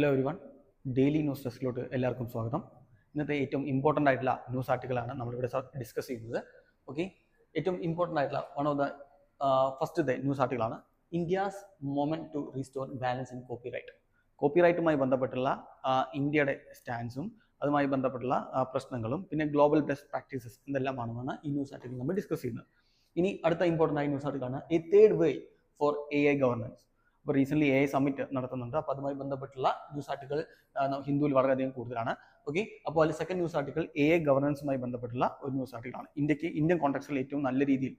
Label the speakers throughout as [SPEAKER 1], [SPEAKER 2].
[SPEAKER 1] Hello everyone, daily news ഡെസ്കിലോട്ട് എല്ലാവർക്കും സ്വാഗതം. ഇന്നത്തെ ഏറ്റവും ഇമ്പോർട്ടൻ്റ് ആയിട്ടുള്ള ന്യൂസ് ആർട്ടിക്കിളാണ് നമ്മളിവിടെ ഡിസ്കസ് ചെയ്യുന്നത്. ഓക്കെ, ഏറ്റവും ഇമ്പോർട്ടൻ്റ് ആയിട്ടുള്ള വൺ ഓഫ് ദ ഫസ്റ്റത്തെ ന്യൂസ് ആർട്ടിക്കിളാണ് India's moment to restore balance in copyright. കോപ്പിറൈറ്റുമായി ബന്ധപ്പെട്ടുള്ള ഇന്ത്യയുടെ സ്റ്റാൻഡും അതുമായി ബന്ധപ്പെട്ടുള്ള പ്രശ്നങ്ങളും പിന്നെ ഗ്ലോബൽ ബെസ്റ്റ് പ്രാക്ടീസസ് എന്തെല്ലാമാണെന്നാണ് ഈ ന്യൂസ് ആർട്ടിക്കിൾ നമ്മൾ ഡിസ്കസ് ചെയ്യുന്നത്. ഇനി അടുത്ത ഇമ്പോർട്ടൻ്റ് ആയ ന്യൂസ് ആർട്ടിക്കിളാണ് a third way for AI governance. അപ്പോൾ റീസെൻ്റ്ലി AI സമ്മിറ്റ് നടത്തുന്നുണ്ട്. അപ്പോൾ അതുമായി ബന്ധപ്പെട്ടുള്ള ന്യൂസ് ആർട്ടിക്കിൾ ഹിന്ദുവിൽ വളരെയധികം കൂടുതലാണ്. ഓക്കെ, അപ്പോൾ അതിൽ സെക്കൻഡ് ന്യൂസ് ആർട്ടിക്കിൾ AI ഗവർണൻസുമായി ബന്ധപ്പെട്ടുള്ള ഒരു ന്യൂസ് ആർട്ടിക്കിളാണ്. ഇന്ത്യൻ കോൺടെക്സ്റ്റിൽ ഏറ്റവും നല്ല രീതിയിൽ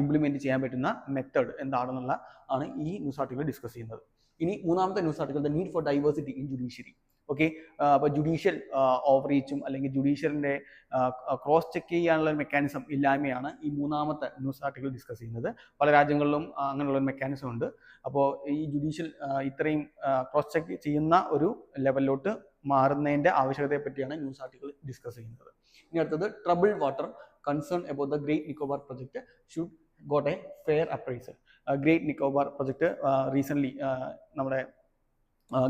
[SPEAKER 1] ഇംപ്ലിമെന്റ് ചെയ്യാൻ പറ്റുന്ന മെത്തേഡ് എന്താണെന്നുള്ള ആണ് ഈ ന്യൂസ് ആർട്ടിക്കിൾ ഡിസ്കസ് ചെയ്യുന്നത്. ഇനി മൂന്നാമത്തെ news article the need for diversity in judiciary. Okay, അപ്പോൾ ജുഡീഷ്യൽ ഓവർറീച്ചും അല്ലെങ്കിൽ ജുഡീഷ്യലിൻ്റെ ക്രോസ് ചെക്ക് ചെയ്യാനുള്ള മെക്കാനിസം ഇല്ലായ്മയാണ് ഈ മൂന്നാമത്തെ ന്യൂസ് ആർട്ടിക്കിൾ ഡിസ്കസ് ചെയ്യുന്നത്. പല രാജ്യങ്ങളിലും അങ്ങനെയുള്ള മെക്കാനിസം ഉണ്ട്. അപ്പോൾ ഈ ജുഡീഷ്യൽ ഇത്രയും ക്രോസ് ചെക്ക് ചെയ്യുന്ന ഒരു ലെവലിലോട്ട് മാറുന്നതിൻ്റെ ആവശ്യകതയെ പറ്റിയാണ് ന്യൂസ് ആർട്ടിക്കിൾ ഡിസ്കസ് ചെയ്യുന്നത്. ഇനി അടുത്തത് trouble water concern about the great Nicobar project should got A fair appraisal. Great Nicobar project recently നമ്മുടെ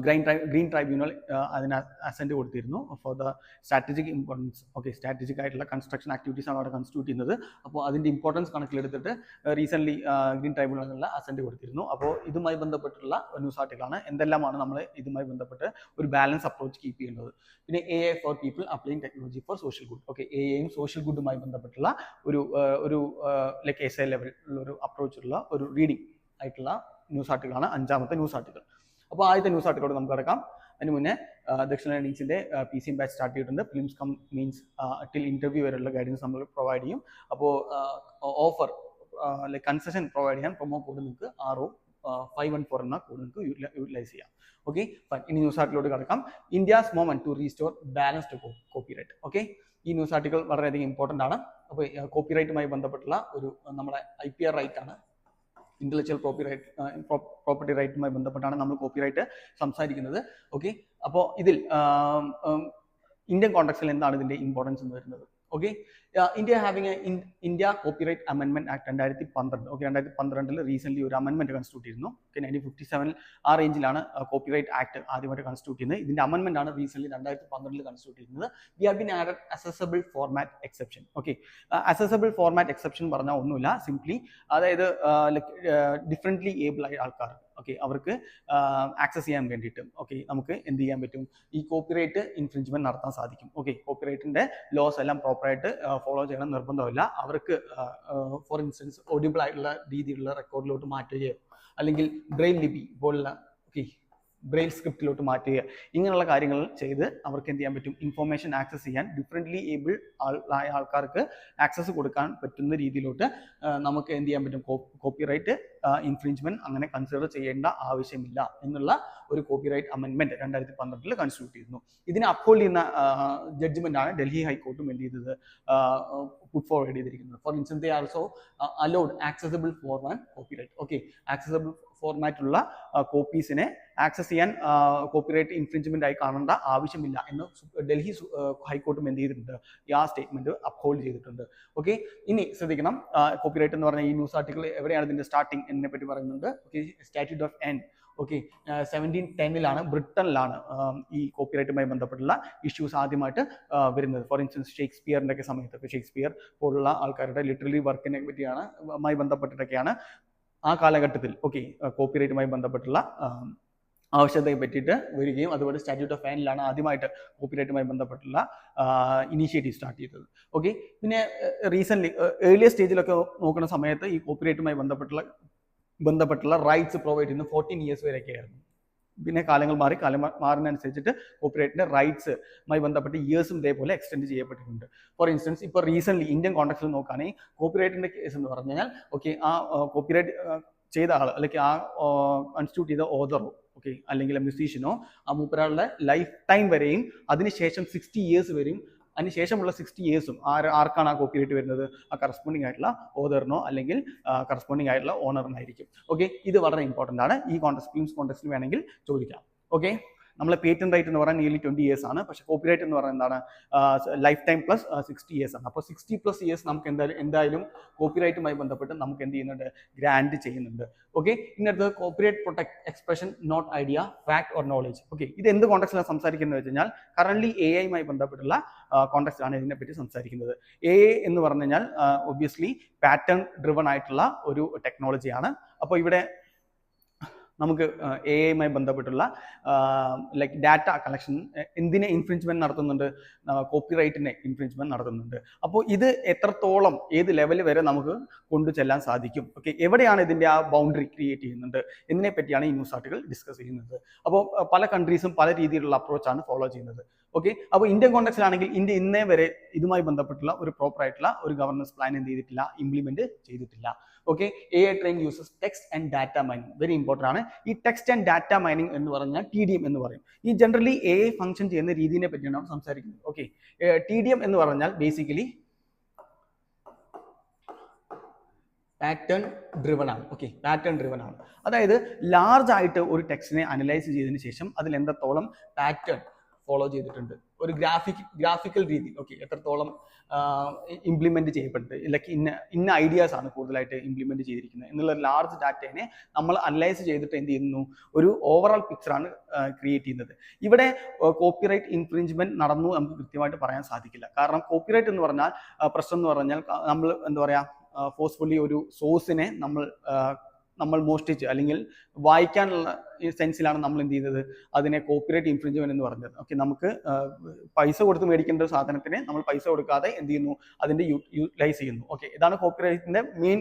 [SPEAKER 1] ഗ്രീൻ ട്രൈബ്യൂണൽ അതിന് അസെൻറ്റ് കൊടുത്തിരുന്നു four the strategic importance. Okay, strategic ആയിട്ടുള്ള കൺസ്ട്രക്ഷൻ ആക്ടിവിറ്റീസ് ആണ് അവിടെ കൺസ്റ്റിറ്റ്യൂട്ട് ചെയ്യുന്നത്. അപ്പോൾ അതിൻ്റെ ഇമ്പോർട്ടൻസ് കണക്കിലെടുത്തിട്ട് റീസെൻ്റ്ലി ഗ്രീൻ ട്രൈബ്യൂണലിനുള്ള അസെൻറ്റ് കൊടുത്തിരുന്നു. അപ്പോൾ ഇതുമായി ബന്ധപ്പെട്ടുള്ള ന്യൂസ് ആർട്ടിക്കിളാണ്. എന്തെല്ലാമാണ് നമ്മൾ ഇതുമായി ബന്ധപ്പെട്ട് ഒരു ബാലൻസ് അപ്രോച്ച് കീപ്പ് ചെയ്യുന്നത്. പിന്നെ AI for people applying technology for social good. Okay, AIയും സോഷ്യൽ ഗുഡുമായി ബന്ധപ്പെട്ടുള്ള ഒരു ലൈക്ക് SA ലെവലിലുള്ള ഒരു അപ്രോച്ചുള്ള ഒരു റീഡിംഗ് ആയിട്ടുള്ള ന്യൂസ് ആർട്ടിക്കിളാണ് അഞ്ചാമത്തെ ന്യൂസ് ആർട്ടിക്കിൾ. അപ്പോൾ ആദ്യത്തെ ന്യൂസ് ആർട്ടിക്കിളോട് നമുക്ക് കിടക്കാം. അതിന് മുന്നേ ദക്ഷിണ ലേണിംഗ്സിൻ്റെ PCM ബാച്ച് സ്റ്റാർട്ട് ചെയ്തിട്ടുണ്ട്. Films come means till interview വരെയുള്ള ഗൈഡൻസ് നമ്മൾ പ്രൊവൈഡ് ചെയ്യും. അപ്പോൾ ഓഫർ ലൈക്ക് കൺസെഷൻ പ്രൊവൈഡ് ചെയ്യാൻ പ്രൊമോ കോഡ് നിങ്ങൾക്ക് RO514 എന്ന കോഡ് നിങ്ങൾക്ക് യൂട്ടിലൈസ് ചെയ്യാം. ഓക്കെ, ഇനി ന്യൂസ് ആർട്ടിക്കിലോട്ട് കിടക്കാം. India's moment to restore balanced copyright. Okay, ഈ ന്യൂസ് ആർട്ടിക്കിൾ വളരെയധികം ഇമ്പോർട്ടൻ്റ് ആണ്. അപ്പോൾ കോപ്പിറൈറ്റുമായി ബന്ധപ്പെട്ടുള്ള ഒരു നമ്മുടെ IPR റൈറ്റ് ആണ്, ഇന്റലക്ച്വൽ പ്രോപ്പർട്ടി റൈറ്റുമായി ബന്ധപ്പെട്ടാണ് നമ്മൾ കോപ്പിറൈറ്റ് സംസാരിക്കുന്നത്. ഓക്കെ, അപ്പോൾ ഇതിൽ ഇന്ത്യൻ കോൺടെക്സ്റ്റിൽ എന്താണ് ഇതിൻ്റെ ഇമ്പോർട്ടൻസ് എന്ന് വരുന്നത്? Okay, India having a India copyright അമെൻമെന്റ് ആക്ട് 2012. ഓക്കെ, 2012 റീസെന്റ് ഒരു അമെൻമെന്റ് കൺസ്റ്റിറ്റ്യൂട്ട് ചെയ്യുന്നു. ഓക്കെ, 1957 ആ റേഞ്ചിലാണ് കോപ്പിറൈറ്റ് ആക്ട് ആദ്യമായിട്ട് കൺസ്റ്റിറ്റ്യൂട്ട് ചെയ്യുന്നത്. ഇതിന്റെ അമെൻമെന്റ് ആണ് റീസെന്റ് 2012 കൺസ്റ്റിറ്റ്യൂട്ട് ചെയ്യുന്നത്. V have been added accessible format exception. Okay, accessible format exception പറഞ്ഞാൽ ഒന്നുമില്ല, സിംപ്ലി അതായത് ഡിഫറെന്റ്ലി ഏബിൾ ആയ ആൾക്കാർ, ഓക്കെ, അവർക്ക് ആക്സസ് ചെയ്യാൻ വേണ്ടിയിട്ട് ഓക്കെ നമുക്ക് എന്ത് ചെയ്യാൻ പറ്റും, ഈ കോപ്പിറൈറ്റ് ഇൻഫ്രിഞ്ച്മെന്റ് നടത്താൻ സാധിക്കും. ഓക്കെ, കോപ്പിറൈറ്റിന്റെ ലോസ് എല്ലാം പ്രോപ്പറായിട്ട് ഫോളോ ചെയ്യണം നിർബന്ധമില്ല. അവർക്ക് ഫോർ ഇൻസ്റ്റൻസ് ഓഡിബിൾ ആയിട്ടുള്ള രീതിയിലുള്ള റെക്കോർഡിലോട്ട് മാറ്റുകയോ അല്ലെങ്കിൽ ബ്രെയിൽ ലിപി പോലുള്ള ഓക്കെ ബ്രെയിൽ സ്ക്രിപ്റ്റിലോട്ട് മാറ്റുക, ഇങ്ങനെയുള്ള കാര്യങ്ങൾ ചെയ്ത് അവർക്ക് എന്ത് ചെയ്യാൻ പറ്റും, ഇൻഫോർമേഷൻ ആക്സസ് ചെയ്യാൻ ഡിഫറെൻ്റ്ലി ഏബിൾ ആയ ആൾക്കാർക്ക് ആക്സസ് കൊടുക്കാൻ പറ്റുന്ന രീതിയിലോട്ട് നമുക്ക് എന്ത് ചെയ്യാൻ പറ്റും, കോപ്പിറൈറ്റ് ഇൻഫ്രിഞ്ച്മെന്റ് അങ്ങനെ കൺസിഡർ ചെയ്യേണ്ട ആവശ്യമില്ല എന്നുള്ള ഒരു കോപ്പിറൈറ്റ് അമെൻമെന്റ് 2012 കൺസ്റ്റിറ്റ്യൂട്ട് ചെയ്യുന്നു. ഇതിനെ അപ്ഹോൾഡ് ചെയ്യുന്ന ജഡ്ജ്മെന്റ് ആണ് ഡൽഹി ഹൈക്കോർട്ടും എന്ത് ചെയ്തത് പുട്ട് ഫോർവേഡ് ചെയ്തിരിക്കുന്നത്. For instance they also allowed accessible format copyright. Okay, accessible ഫോർമാറ്റുള്ള കോപ്പീസിനെ ആക്സസ് ചെയ്യാൻ കോപ്പിറൈറ്റ് ഇൻഫ്രിഞ്ച്മെന്റ് ആയി കാണേണ്ട ആവശ്യമില്ല എന്ന് ഡൽഹി ഹൈക്കോർട്ടും എന്ത് ചെയ്തിട്ടുണ്ട്, ആ സ്റ്റേറ്റ്മെന്റ് അപ്ഹോൾഡ് ചെയ്തിട്ടുണ്ട്. ഓക്കെ, ഇനി ശ്രദ്ധിക്കണം, കോപ്പിറൈറ്റ് എന്ന് പറഞ്ഞ ഈ ന്യൂസ് ആർട്ടിക്കിൾ എവിടെയാണ് ഇതിന്റെ സ്റ്റാർട്ടിങ് എന്നതിനെ പറ്റി പറയുന്നുണ്ട്. Okay, statute of an. Okay, 1710 ബ്രിട്ടനിലാണ് ഈ കോപ്പിറൈറ്റുമായി ബന്ധപ്പെട്ടുള്ള ഇഷ്യൂസ് ആദ്യമായിട്ട് വരുന്നത്. ഫോർ ഇൻസ്റ്റൻസ് ഷേക്സ്പിയറിന്റെ ഒക്കെ സമയത്തൊക്കെ ഷേക്സ്പിയർ പോലുള്ള ആൾക്കാരുടെ ലിറ്റററി വർക്കിനെ പറ്റിയാണ് ബന്ധപ്പെട്ടിട്ടൊക്കെയാണ് ആ കാലഘട്ടത്തിൽ ഓക്കെ കോപ്പിറൈറ്റുമായി ബന്ധപ്പെട്ടുള്ള ആവശ്യകതയെ പറ്റിയിട്ട് വരികയും അതുപോലെ സ്റ്റാറ്റ്യൂട്ട് ഓഫ് ആനിലാണ് ആദ്യമായിട്ട് കോപ്പിറൈറ്റുമായി ബന്ധപ്പെട്ടുള്ള ഇനീഷ്യേറ്റീവ് സ്റ്റാർട്ട് ചെയ്തത്. ഓക്കെ, പിന്നെ റീസെൻ്റ്ലി ഏർലിയർ സ്റ്റേജിലൊക്കെ നോക്കുന്ന സമയത്ത് ഈ കോപ്പിറൈറ്റുമായി ബന്ധപ്പെട്ടുള്ള റൈറ്റ്സ് പ്രൊവൈഡ് ചെയ്യുന്ന 14 years വരെയൊക്കെ ആയിരുന്നു. പിന്നെ കാലങ്ങൾ മാറുന്നതനുസരിച്ചിട്ട് കോപ്പിറൈറ്റിന്റെ റൈറ്റ്സുമായി ബന്ധപ്പെട്ട് ഇയേഴ്സും ഇതേപോലെ എക്സ്റ്റെൻഡ് ചെയ്യപ്പെട്ടിട്ടുണ്ട്. ഫോർ ഇൻസ്റ്റൻസ് ഇപ്പോൾ റീസെൻ്റ്ലി ഇന്ത്യൻ കോൺടെക്സ്റ്റിൽ നോക്കുകയാണെങ്കിൽ കോപ്പിറൈറ്റിന്റെ കേസ് എന്ന് പറഞ്ഞു കഴിഞ്ഞാൽ ഓക്കെ ആ കോപ്പിറൈറ്റ് ചെയ്ത ആൾ അല്ലെങ്കിൽ ആ കൺസ്റ്റിറ്റ്യൂട്ട് ചെയ്ത ഓതറോ ഓക്കെ അല്ലെങ്കിൽ മ്യൂസീഷ്യനോ ആ മൂപ്പരാളുടെ ലൈഫ് ടൈം വരെയും അതിനുശേഷം 60 years വരെയും അതിനുശേഷമുള്ള 60 yearsഉം ആർക്കാണ് ആ കോപ്പിറൈറ്റ് വരുന്നത്, ആ കറസ്പോണ്ടിങ് ആയിട്ടുള്ള ഓതറിനോ അല്ലെങ്കിൽ കറസ്പോണ്ടിങ് ആയിട്ടുള്ള ഓണറിനായിരിക്കും. ഓക്കെ, ഇത് വളരെ ഇമ്പോർട്ടൻ്റ് ആണ്. ഈ ഫിലിംസ് കോൺടെക്സ്റ്റിൽ വേണമെങ്കിൽ ചോദിക്കാം. ഓക്കെ, നമ്മളെ പേറ്റന്റ് റൈറ്റ് എന്ന് പറയുന്നത് നിയർലി 20 years ആണ്. പക്ഷേ കോപ്പി റൈറ്റ് എന്ന് പറയുന്നത് എന്താണ്, ലൈഫ് ടൈം പ്ലസ് 60 years ആണ്. അപ്പോൾ 60+ years നമുക്ക് എന്തായാലും കോപ്പി റൈറ്റുമായി ബന്ധപ്പെട്ട് നമുക്ക് എന്ത് ചെയ്യുന്നുണ്ട്, ഗ്രാൻഡ് ചെയ്യുന്നുണ്ട്. ഓക്കെ, ഇന്നടുത്തത് copyright protect expression not idea fact or knowledge. Okay, ഇത് എന്ത് കോൺടെക്സ്റ്റിലാണ് സംസാരിക്കുന്നത് വെച്ച് കഴിഞ്ഞാൽ കറന്റ് AI ബന്ധപ്പെട്ടുള്ള കോൺടെക്സ്റ്റിലാണ് ഇതിനെപ്പറ്റി സംസാരിക്കുന്നത്. AI എന്ന് പറഞ്ഞു കഴിഞ്ഞാൽ ഒബ്വിയസ്ലി പാറ്റേൺ ഡ്രിവൺ ആയിട്ടുള്ള ഒരു ടെക്നോളജിയാണ്. അപ്പോൾ ഇവിടെ നമുക്ക് AI ബന്ധപ്പെട്ടുള്ള ലൈക്ക് ഡാറ്റ കളക്ഷൻ എന്തിനെ ഇൻഫ്രിഞ്ച്മെന്റ് നടത്തുന്നുണ്ട്, കോപ്പിറൈറ്റിനെ ഇൻഫ്രിഞ്ച്മെന്റ് നടത്തുന്നുണ്ട്. അപ്പോൾ ഇത് എത്രത്തോളം ഏത് ലെവൽ വരെ നമുക്ക് കൊണ്ടുചെല്ലാൻ സാധിക്കും, ഓക്കെ, എവിടെയാണ് ഇതിന്റെ ആ ബൗണ്ടറി ക്രിയേറ്റ് ചെയ്യുന്നുണ്ട് എന്നതിനെ പറ്റിയാണ് ഈ ന്യൂസ് ആർട്ടിക്കിൾ ഡിസ്കസ് ചെയ്യുന്നത്. അപ്പോൾ പല കൺട്രീസും പല രീതിയിലുള്ള അപ്രോച്ചാണ് ഫോളോ ചെയ്യുന്നത്. ഓക്കെ, അപ്പോൾ ഇന്ത്യൻ കോൺടെക്സ്റ്റിലാണെങ്കിൽ ഇന്ത്യ ഇന്നേ വരെ ഇതുമായി ബന്ധപ്പെട്ടുള്ള ഒരു പ്രോപ്പർ ആയിട്ടുള്ള ഒരു ഗവർണൻസ് പ്ലാൻ എന്ത് ചെയ്തിട്ടില്ല, ഇംപ്ലിമെന്റ് ചെയ്തിട്ടില്ല. Okay, AI train uses text and data mining, very important ആണ്. ഈ ടെക്സ്റ്റ് ആൻഡ് ഡാറ്റ മൈനിങ് എന്ന് പറഞ്ഞാൽ TDM എന്ന് പറയും. ഈ ജനറലി AI ഫംഗ്ഷൻ ചെയ്യുന്ന രീതിയെ പറ്റിയാണ് നമ്മൾ സംസാരിക്കുന്നത്. ഓക്കെ, TDM എന്ന് പറഞ്ഞാൽ ബേസിക്കലി പാറ്റേൺ ഡ്രിവൺ ആണ്. ഓക്കെ, പാറ്റേൺ ഡ്രിവൺ ആണ്. അതായത് ലാർജ് ആയിട്ട് ഒരു ടെക്സ്റ്റിനെ അനലൈസ് ചെയ്തതിന് ശേഷം അതിൽ എത്രത്തോളം പാറ്റേൺ ഫോളോ ചെയ്തിട്ടുണ്ട്, ഒരു ഗ്രാഫിക്കൽ രീതി, ഓക്കെ, എത്രത്തോളം ഇംപ്ലിമെന്റ് ചെയ്യപ്പെടുന്നത്, ലൈക്ക് ഇന്ന ഐഡിയാസ് ആണ് കൂടുതലായിട്ട് ഇംപ്ലിമെന്റ് ചെയ്തിരിക്കുന്നത് എന്നുള്ള ലാർജ് ഡാറ്റയെ നമ്മൾ അനലൈസ് ചെയ്തിട്ട് എന്ത് ചെയ്യുന്നു, ഒരു ഓവറോൾ പിക്ചറാണ് ക്രിയേറ്റ് ചെയ്യുന്നത്. ഇവിടെ കോപ്പിറൈറ്റ് ഇൻഫ്രിഞ്ച്മെന്റ് നടന്നു നമുക്ക് കൃത്യമായിട്ട് പറയാൻ സാധിക്കില്ല. കാരണം കോപ്പിറൈറ്റ് എന്ന് പറഞ്ഞാൽ പ്രശ്നം എന്ന് പറഞ്ഞാൽ നമ്മൾ എന്താ പറയാ, ഫോഴ്സ്ഫുള്ളി ഒരു സോഴ്സിനെ നമ്മൾ മോഷ്ടിച്ച് അല്ലെങ്കിൽ വായിക്കാനുള്ള സെൻസിലാണ് നമ്മൾ എന്ത് ചെയ്യുന്നത്, അതിനെ കോപ്പിറൈറ്റ് ഇൻഫ്രിഞ്ച്മെന്റ് എന്ന് പറഞ്ഞത്. ഓക്കെ, നമുക്ക് പൈസ കൊടുത്ത് മേടിക്കേണ്ട ഒരു സാധനത്തിനെ നമ്മൾ പൈസ കൊടുക്കാതെ എന്ത് ചെയ്യുന്നു, അതിന്റെ യൂട്ടിലൈസ് ചെയ്യുന്നു. ഓക്കെ, ഇതാണ് കോപ്പിറൈറ്റിന്റെ മെയിൻ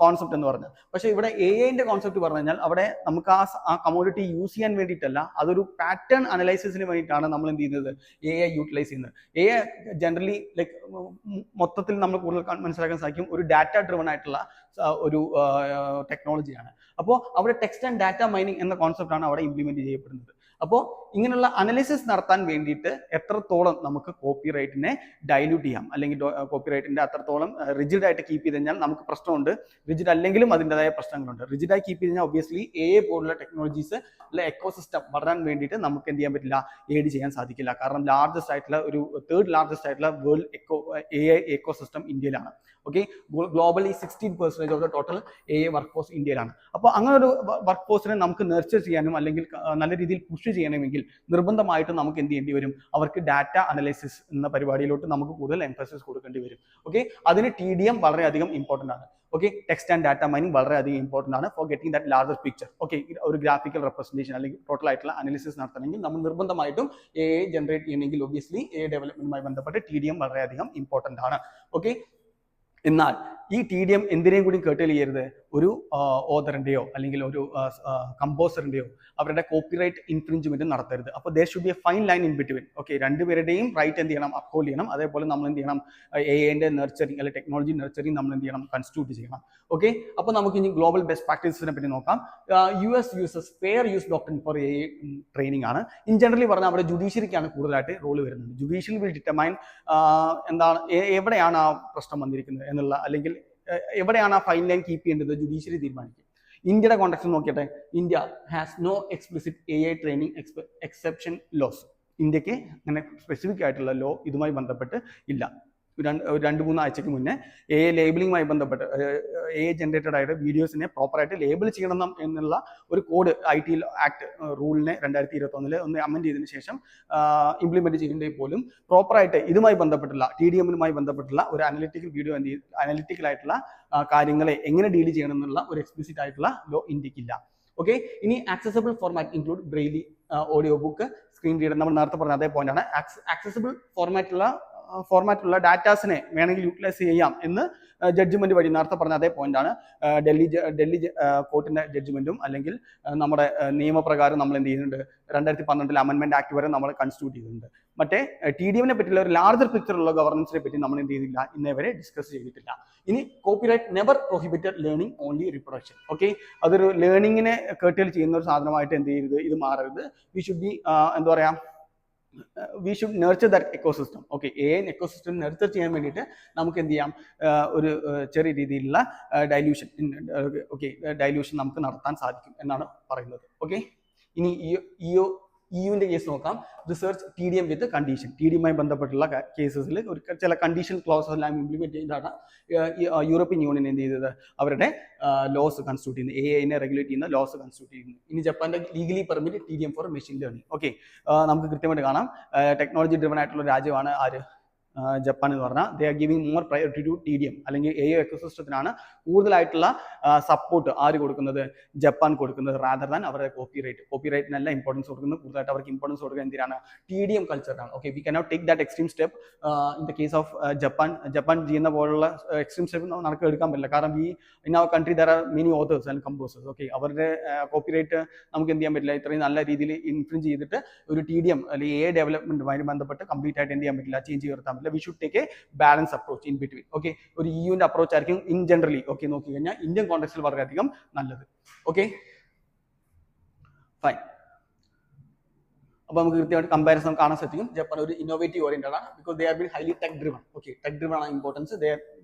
[SPEAKER 1] കോൺസെപ്റ്റ് എന്ന് പറഞ്ഞത്. പക്ഷേ ഇവിടെ AI കോൺസെപ്റ്റ് പറഞ്ഞു കഴിഞ്ഞാൽ അവിടെ നമുക്ക് ആ കമോഡിറ്റി യൂസ് ചെയ്യാൻ വേണ്ടിയിട്ടല്ല, അതൊരു പാറ്റേൺ അനലൈസിസിന് വേണ്ടിയിട്ടാണ് നമ്മൾ എന്ത് ചെയ്യുന്നത്, AI യൂട്ടിലൈസ് ചെയ്യുന്നത്. AI ജനറലി ലൈക്ക് മൊത്തത്തിൽ നമ്മൾ കൂടുതൽ മനസ്സിലാക്കാൻ സാധിക്കും ഒരു ഡാറ്റ ഡ്രിവൺ ആയിട്ടുള്ള ഒരു ടെക്നോളജിയാണ്. അപ്പോൾ അവിടെ ടെക്സ്റ്റ് ആൻഡ് ഡാറ്റ മൈനിങ് എന്ന കോൺസെപ്റ്റ് ആണ് അവിടെ ഇംപ്ലിമെന്റ് ചെയ്യപ്പെടുന്നത്. അപ്പോൾ ഇങ്ങനെയുള്ള അനലിസിസ് നടത്താൻ വേണ്ടിയിട്ട് എത്രത്തോളം നമുക്ക് കോപ്പിറൈറ്റിനെ ഡൈല്യൂട്ട് ചെയ്യാം, അല്ലെങ്കിൽ കോപ്പിറൈറ്റിന്റെ അത്രത്തോളം റിജിഡ് ആയിട്ട് കീപ്പ് ചെയ്ത് കഴിഞ്ഞാൽ നമുക്ക് പ്രശ്നമുണ്ട്. റിജിഡ് അല്ലെങ്കിലും അതിൻ്റെതായ പ്രശ്നങ്ങളുണ്ട്. റിജിഡായി കീപ്പ് ചെയ്ത് കഴിഞ്ഞാൽ ഒബ്വിയസ്ലി AI പോലുള്ള ടെക്നോളജീസ് എക്കോസിസ്റ്റം വളരാൻ വേണ്ടിയിട്ട് നമുക്ക് എന്ത് ചെയ്യാൻ പറ്റില്ല, എയ്ഡ് ചെയ്യാൻ സാധിക്കില്ല. കാരണം ലാർജസ്റ്റ് ആയിട്ടുള്ള ഒരു തേർഡ് ലാർജസ്റ്റ് ആയിട്ടുള്ള വേൾഡ് AI എക്കോസിസ്റ്റം ഇന്ത്യയിലാണ്. Okay, globally 16% of the total AI work force ഇന്ത്യയിലാണ്. അപ്പോൾ അങ്ങനെ ഒരു വർക്ക് ഫോഴ്സിനെ നമുക്ക് നർച്ചർ ചെയ്യാനും അല്ലെങ്കിൽ നല്ല രീതിയിൽ പുഷ് ചെയ്യണമെങ്കിൽ നിർബന്ധമായിട്ടും നമുക്ക് എന്ത് ചെയ്യേണ്ടി വരും, അവർക്ക് ഡാറ്റ അനലൈസിസ് എന്ന പരിപാടിയിലോട്ട് നമുക്ക് കൂടുതൽ എംഫസിസ് കൊടുക്കേണ്ടി വരും. ഓക്കെ, അതിന് TDM വളരെയധികം ഇമ്പോർട്ടൻ്റ് ആണ്. Okay, text and data mining വളരെയധികം ഇമ്പോർട്ടൻ്റ് ആണ് for getting that larger picture. Okay, ഒരു ഗ്രാഫിക്കൽ റെപ്രസെന്റേഷൻ അല്ലെങ്കിൽ ടോട്ടൽ ആയിട്ടുള്ള അനാലിസിസ് നടത്തണമെങ്കിൽ നമ്മൾ നിർബന്ധമായിട്ടും AI ജനറേറ്റ് ചെയ്യണമെങ്കിൽ ഒബ്വിയസ്ലി AI ഡെവലപ്മെന്റുമായി ബന്ധപ്പെട്ട് TDM വളരെയധികം ഇമ്പോർട്ടൻ്റ് ആണ്. ഓക്കെ, എന്നാൽ ഈ TDM എന്തിനേയും കൂടി കേട്ടൽ ചെയ്യരുത്, ഒരു ഓതറിന്റെയോ അല്ലെങ്കിൽ ഒരു കമ്പോസറിന്റെയോ അവരുടെ കോപ്പിറൈറ്റ് ഇൻഫ്രിഞ്ച്മെന്റ് നടത്തരുത്. അപ്പോൾ there should be a fine line in between. Okay, രണ്ടുപേരുടെയും റൈറ്റ് എന്ത് ചെയ്യണം, അപ്ഹോൾഡ് ചെയ്യണം. അതേപോലെ നമ്മൾ എന്ത് ചെയ്യണം, AI നർച്ചറിങ് അല്ലെങ്കിൽ ടെക്നോളജി നർച്ചറിങ് നമ്മൾ എന്ത് ചെയ്യണം, കൺസ്റ്റിറ്റ്യൂട്ട് ചെയ്യണം. ഓക്കെ, അപ്പോൾ നമുക്ക് ഇനി ഗ്ലോബൽ ബെസ്റ്റ് പ്രാക്ടീസിനെ പറ്റി നോക്കാം. US uses fair use doctrine for AI training ആണ്. ഇൻ ജനറലി പറഞ്ഞാൽ അവിടെ ജുഡീഷ്യറിക്കാണ് കൂടുതലായിട്ട് റോൾ വരുന്നത്. ജുഡീഷ്യൽ വിൽ ഡിറ്റർമൈൻ എന്താണ്, എവിടെയാണ് ആ പ്രശ്നം വന്നിരിക്കുന്നത് എന്നുള്ള, അല്ലെങ്കിൽ എവിടെയാണ് ആ ഫൈൻ ലൈൻ കീപ്പ് ചെയ്യേണ്ടത്, ജുഡീഷ്യറി തീരുമാനിക്കും. ഇന്ത്യയുടെ കോൺടെക്സ്റ്റ് നോക്കിയട്ടെ, India has no explicit AI training exception laws. ഇന്ത്യക്ക് അങ്ങനെ സ്പെസിഫിക് ആയിട്ടുള്ള ലോ ഇതുമായി ബന്ധപ്പെട്ട് ഇല്ല. 2-3 ആഴ്ചയ്ക്ക് മുന്നേ AI ലേബിളിങ്ങുമായി ബന്ധപ്പെട്ട് AI ജനറേറ്റഡ് ആയിട്ട് വീഡിയോസിനെ പ്രോപ്പറായിട്ട് ലേബിൾ ചെയ്യണം എന്നുള്ള ഒരു കോഡ് IT ആക്ട് റൂളിനെ 2021 ഒന്ന് അമെൻഡ് ചെയ്തതിനു ശേഷം ഇംപ്ലിമെന്റ് ചെയ്യേണ്ടത് പോലും പ്രോപ്പറായിട്ട് ഇതുമായി ബന്ധപ്പെട്ടുള്ള TDM-മായി ബന്ധപ്പെട്ടുള്ള ഒരു അനലിറ്റിക്കൽ ആയിട്ടുള്ള കാര്യങ്ങളെ എങ്ങനെ ഡീൽ ചെയ്യണം എന്നുള്ള ഒരു എക്സ്പ്ലിസിറ്റ് ആയിട്ടുള്ള ലോ ഇന്ത്യക്കില്ല. ഓക്കെ, ഇനി accessible format include Braille, audio book, screen reader. നമ്മൾ നേരത്തെ പറഞ്ഞ അതേ പോയിന്റാണ്. ആക്സസിബിൾ ഫോർമാറ്റുള്ള ഡാറ്റാസിനെ വേണമെങ്കിൽ യൂട്ടിലൈസ് ചെയ്യാം എന്ന് ജഡ്ജ്മെന്റ് വഴി നേരത്തെ പറഞ്ഞ അതേ പോയിന്റാണ് ഡൽഹി കോർട്ടിന്റെ ജഡ്ജ്മെന്റും അല്ലെങ്കിൽ നമ്മുടെ നിയമപ്രകാരം നമ്മൾ എന്ത് ചെയ്യുന്നുണ്ട്, 2012 അമെൻമെന്റ് ആക്ട് വരെ നമ്മൾ കൺസ്റ്റിറ്റ്യൂട്ട് ചെയ്തിട്ടുണ്ട്. മറ്റേ TDM-നെ പറ്റിയുള്ള ഒരു ലാർജർ പിക്ചറുള്ള ഗവർണൻസിനെ പറ്റി നമ്മൾ എന്ത് ചെയ്തില്ല, ഇന്നേ വരെ ഡിസ്കസ് ചെയ്തിട്ടില്ല. ഇനി copyright never prohibited learning, only reproduction. Okay, അതൊരു ലേണിങ്ങിനെ കേർട്ടൽ ചെയ്യുന്ന ഒരു സാധനമായിട്ട് എന്ത് ചെയ്യരുത്, ഇത് മാറരുത്. വി ഷുഡ് ബി എന്താ പറയാ, V should nurture that ecosystem. Okay, AI ecosystem nurture ചെയ്യാൻ വേണ്ടിയിട്ട് നമുക്ക് എന്ത് ചെയ്യാം, ഒരു ചെറിയ രീതിയിലുള്ള ഡൈല്യൂഷൻ നമുക്ക് നടത്താൻ സാധിക്കും എന്നാണ് പറയുന്നത്. ഓക്കെ, ഇനി യുവിൻ്റെ കേസ് നോക്കാം. Research TDM with condition. TDMമായി ബന്ധപ്പെട്ടുള്ള കേസസിൽ ഒരു ചില കണ്ടീഷൻ ക്ലോസസ് എല്ലാം ഇംപ്ലിമെന്റ് ചെയ്താണ് യൂറോപ്യൻ യൂണിയൻ എന്ത് ചെയ്തത്, അവരുടെ ലോസ് കൺസ്റ്റിറ്റ്യൂട്ട് ചെയ്യുന്നത്, AI റെഗുലേറ്റ് ചെയ്യുന്ന ലോസ് കൺസ്റ്റിറ്റ്യൂട്ട് ചെയ്യുന്നു. ഇനി ജപ്പാന്റെ legally permit TDM for machine learning. Okay, നമുക്ക് കൃത്യമായിട്ട് കാണാം ടെക്നോളജി ഡ്രിവൺ ആയിട്ടുള്ള രാജ്യമാണ് ആര്, ജപ്പാൻ എന്ന് പറഞ്ഞാൽ. They are giving more priority to TDM അല്ലെങ്കിൽ AI എക്കോസിസ്റ്റത്തിനാണ് കൂടുതലായിട്ടുള്ള സപ്പോർട്ട് ആര് കൊടുക്കുന്നത്, ജപ്പാൻ കൊടുക്കുന്നത്, റാദർ ദാൻ അവരുടെ കോപ്പിറൈറ്റിനല്ല ഇമ്പോർട്ടൻസ് കൊടുക്കുന്നത്. കൂടുതലായിട്ട് അവർക്ക് ഇമ്പോർട്ടൻസ് കൊടുക്കുക എന്തിനാണ്, TDM കൾച്ചറിനാണ്. Okay, we cannot take that extreme step in the case of Japan ചെയ്യുന്ന പോലുള്ള എക്സ്ട്രീം സ്റ്റെപ്പ് നമുക്ക് എടുക്കാൻ പറ്റില്ല. കാരണം in our country there are many authors and composers. Okay, അവരുടെ കോപ്പിറൈറ്റ് നമുക്ക് എന്ത് ചെയ്യാൻ പറ്റില്ല, ഇത്രയും നല്ല രീതിയിൽ ഇൻഫ്ലുവൻസ് ചെയ്തിട്ട് ഒരു TDM അല്ലെങ്കിൽ AI ഡെവലപ്മെന്റുമായി ബന്ധപ്പെട്ട് കംപ്ലീറ്റ് ആയിട്ട് എന്ത് ചെയ്യാൻ പറ്റില്ല, ചേഞ്ച് ചെയ്താൽ we should take a balance approach in between. Okay, ഒരു യുവിന്റെ അപ്രോച്ച് ആയിരിക്കും ഇൻ ജനറലി ഓക്കെ നോക്കി കഴിഞ്ഞാൽ ഇന്ത്യൻ കോണ്ടെക്സ്റ്റിൽ വളരെയധികം നല്ലത്. Okay fine. അപ്പോൾ നമുക്ക് കൃത്യമായിട്ട് കമ്പാരിസൺ കാണാൻ സാധിക്കും. ജപ്പാൻ ഒരു ഇന്നോവേറ്റീവ് ഓറിയന്റഡ് ആണ്, because they are been highly tech driven. Okay, tech driven ആണ് importance, they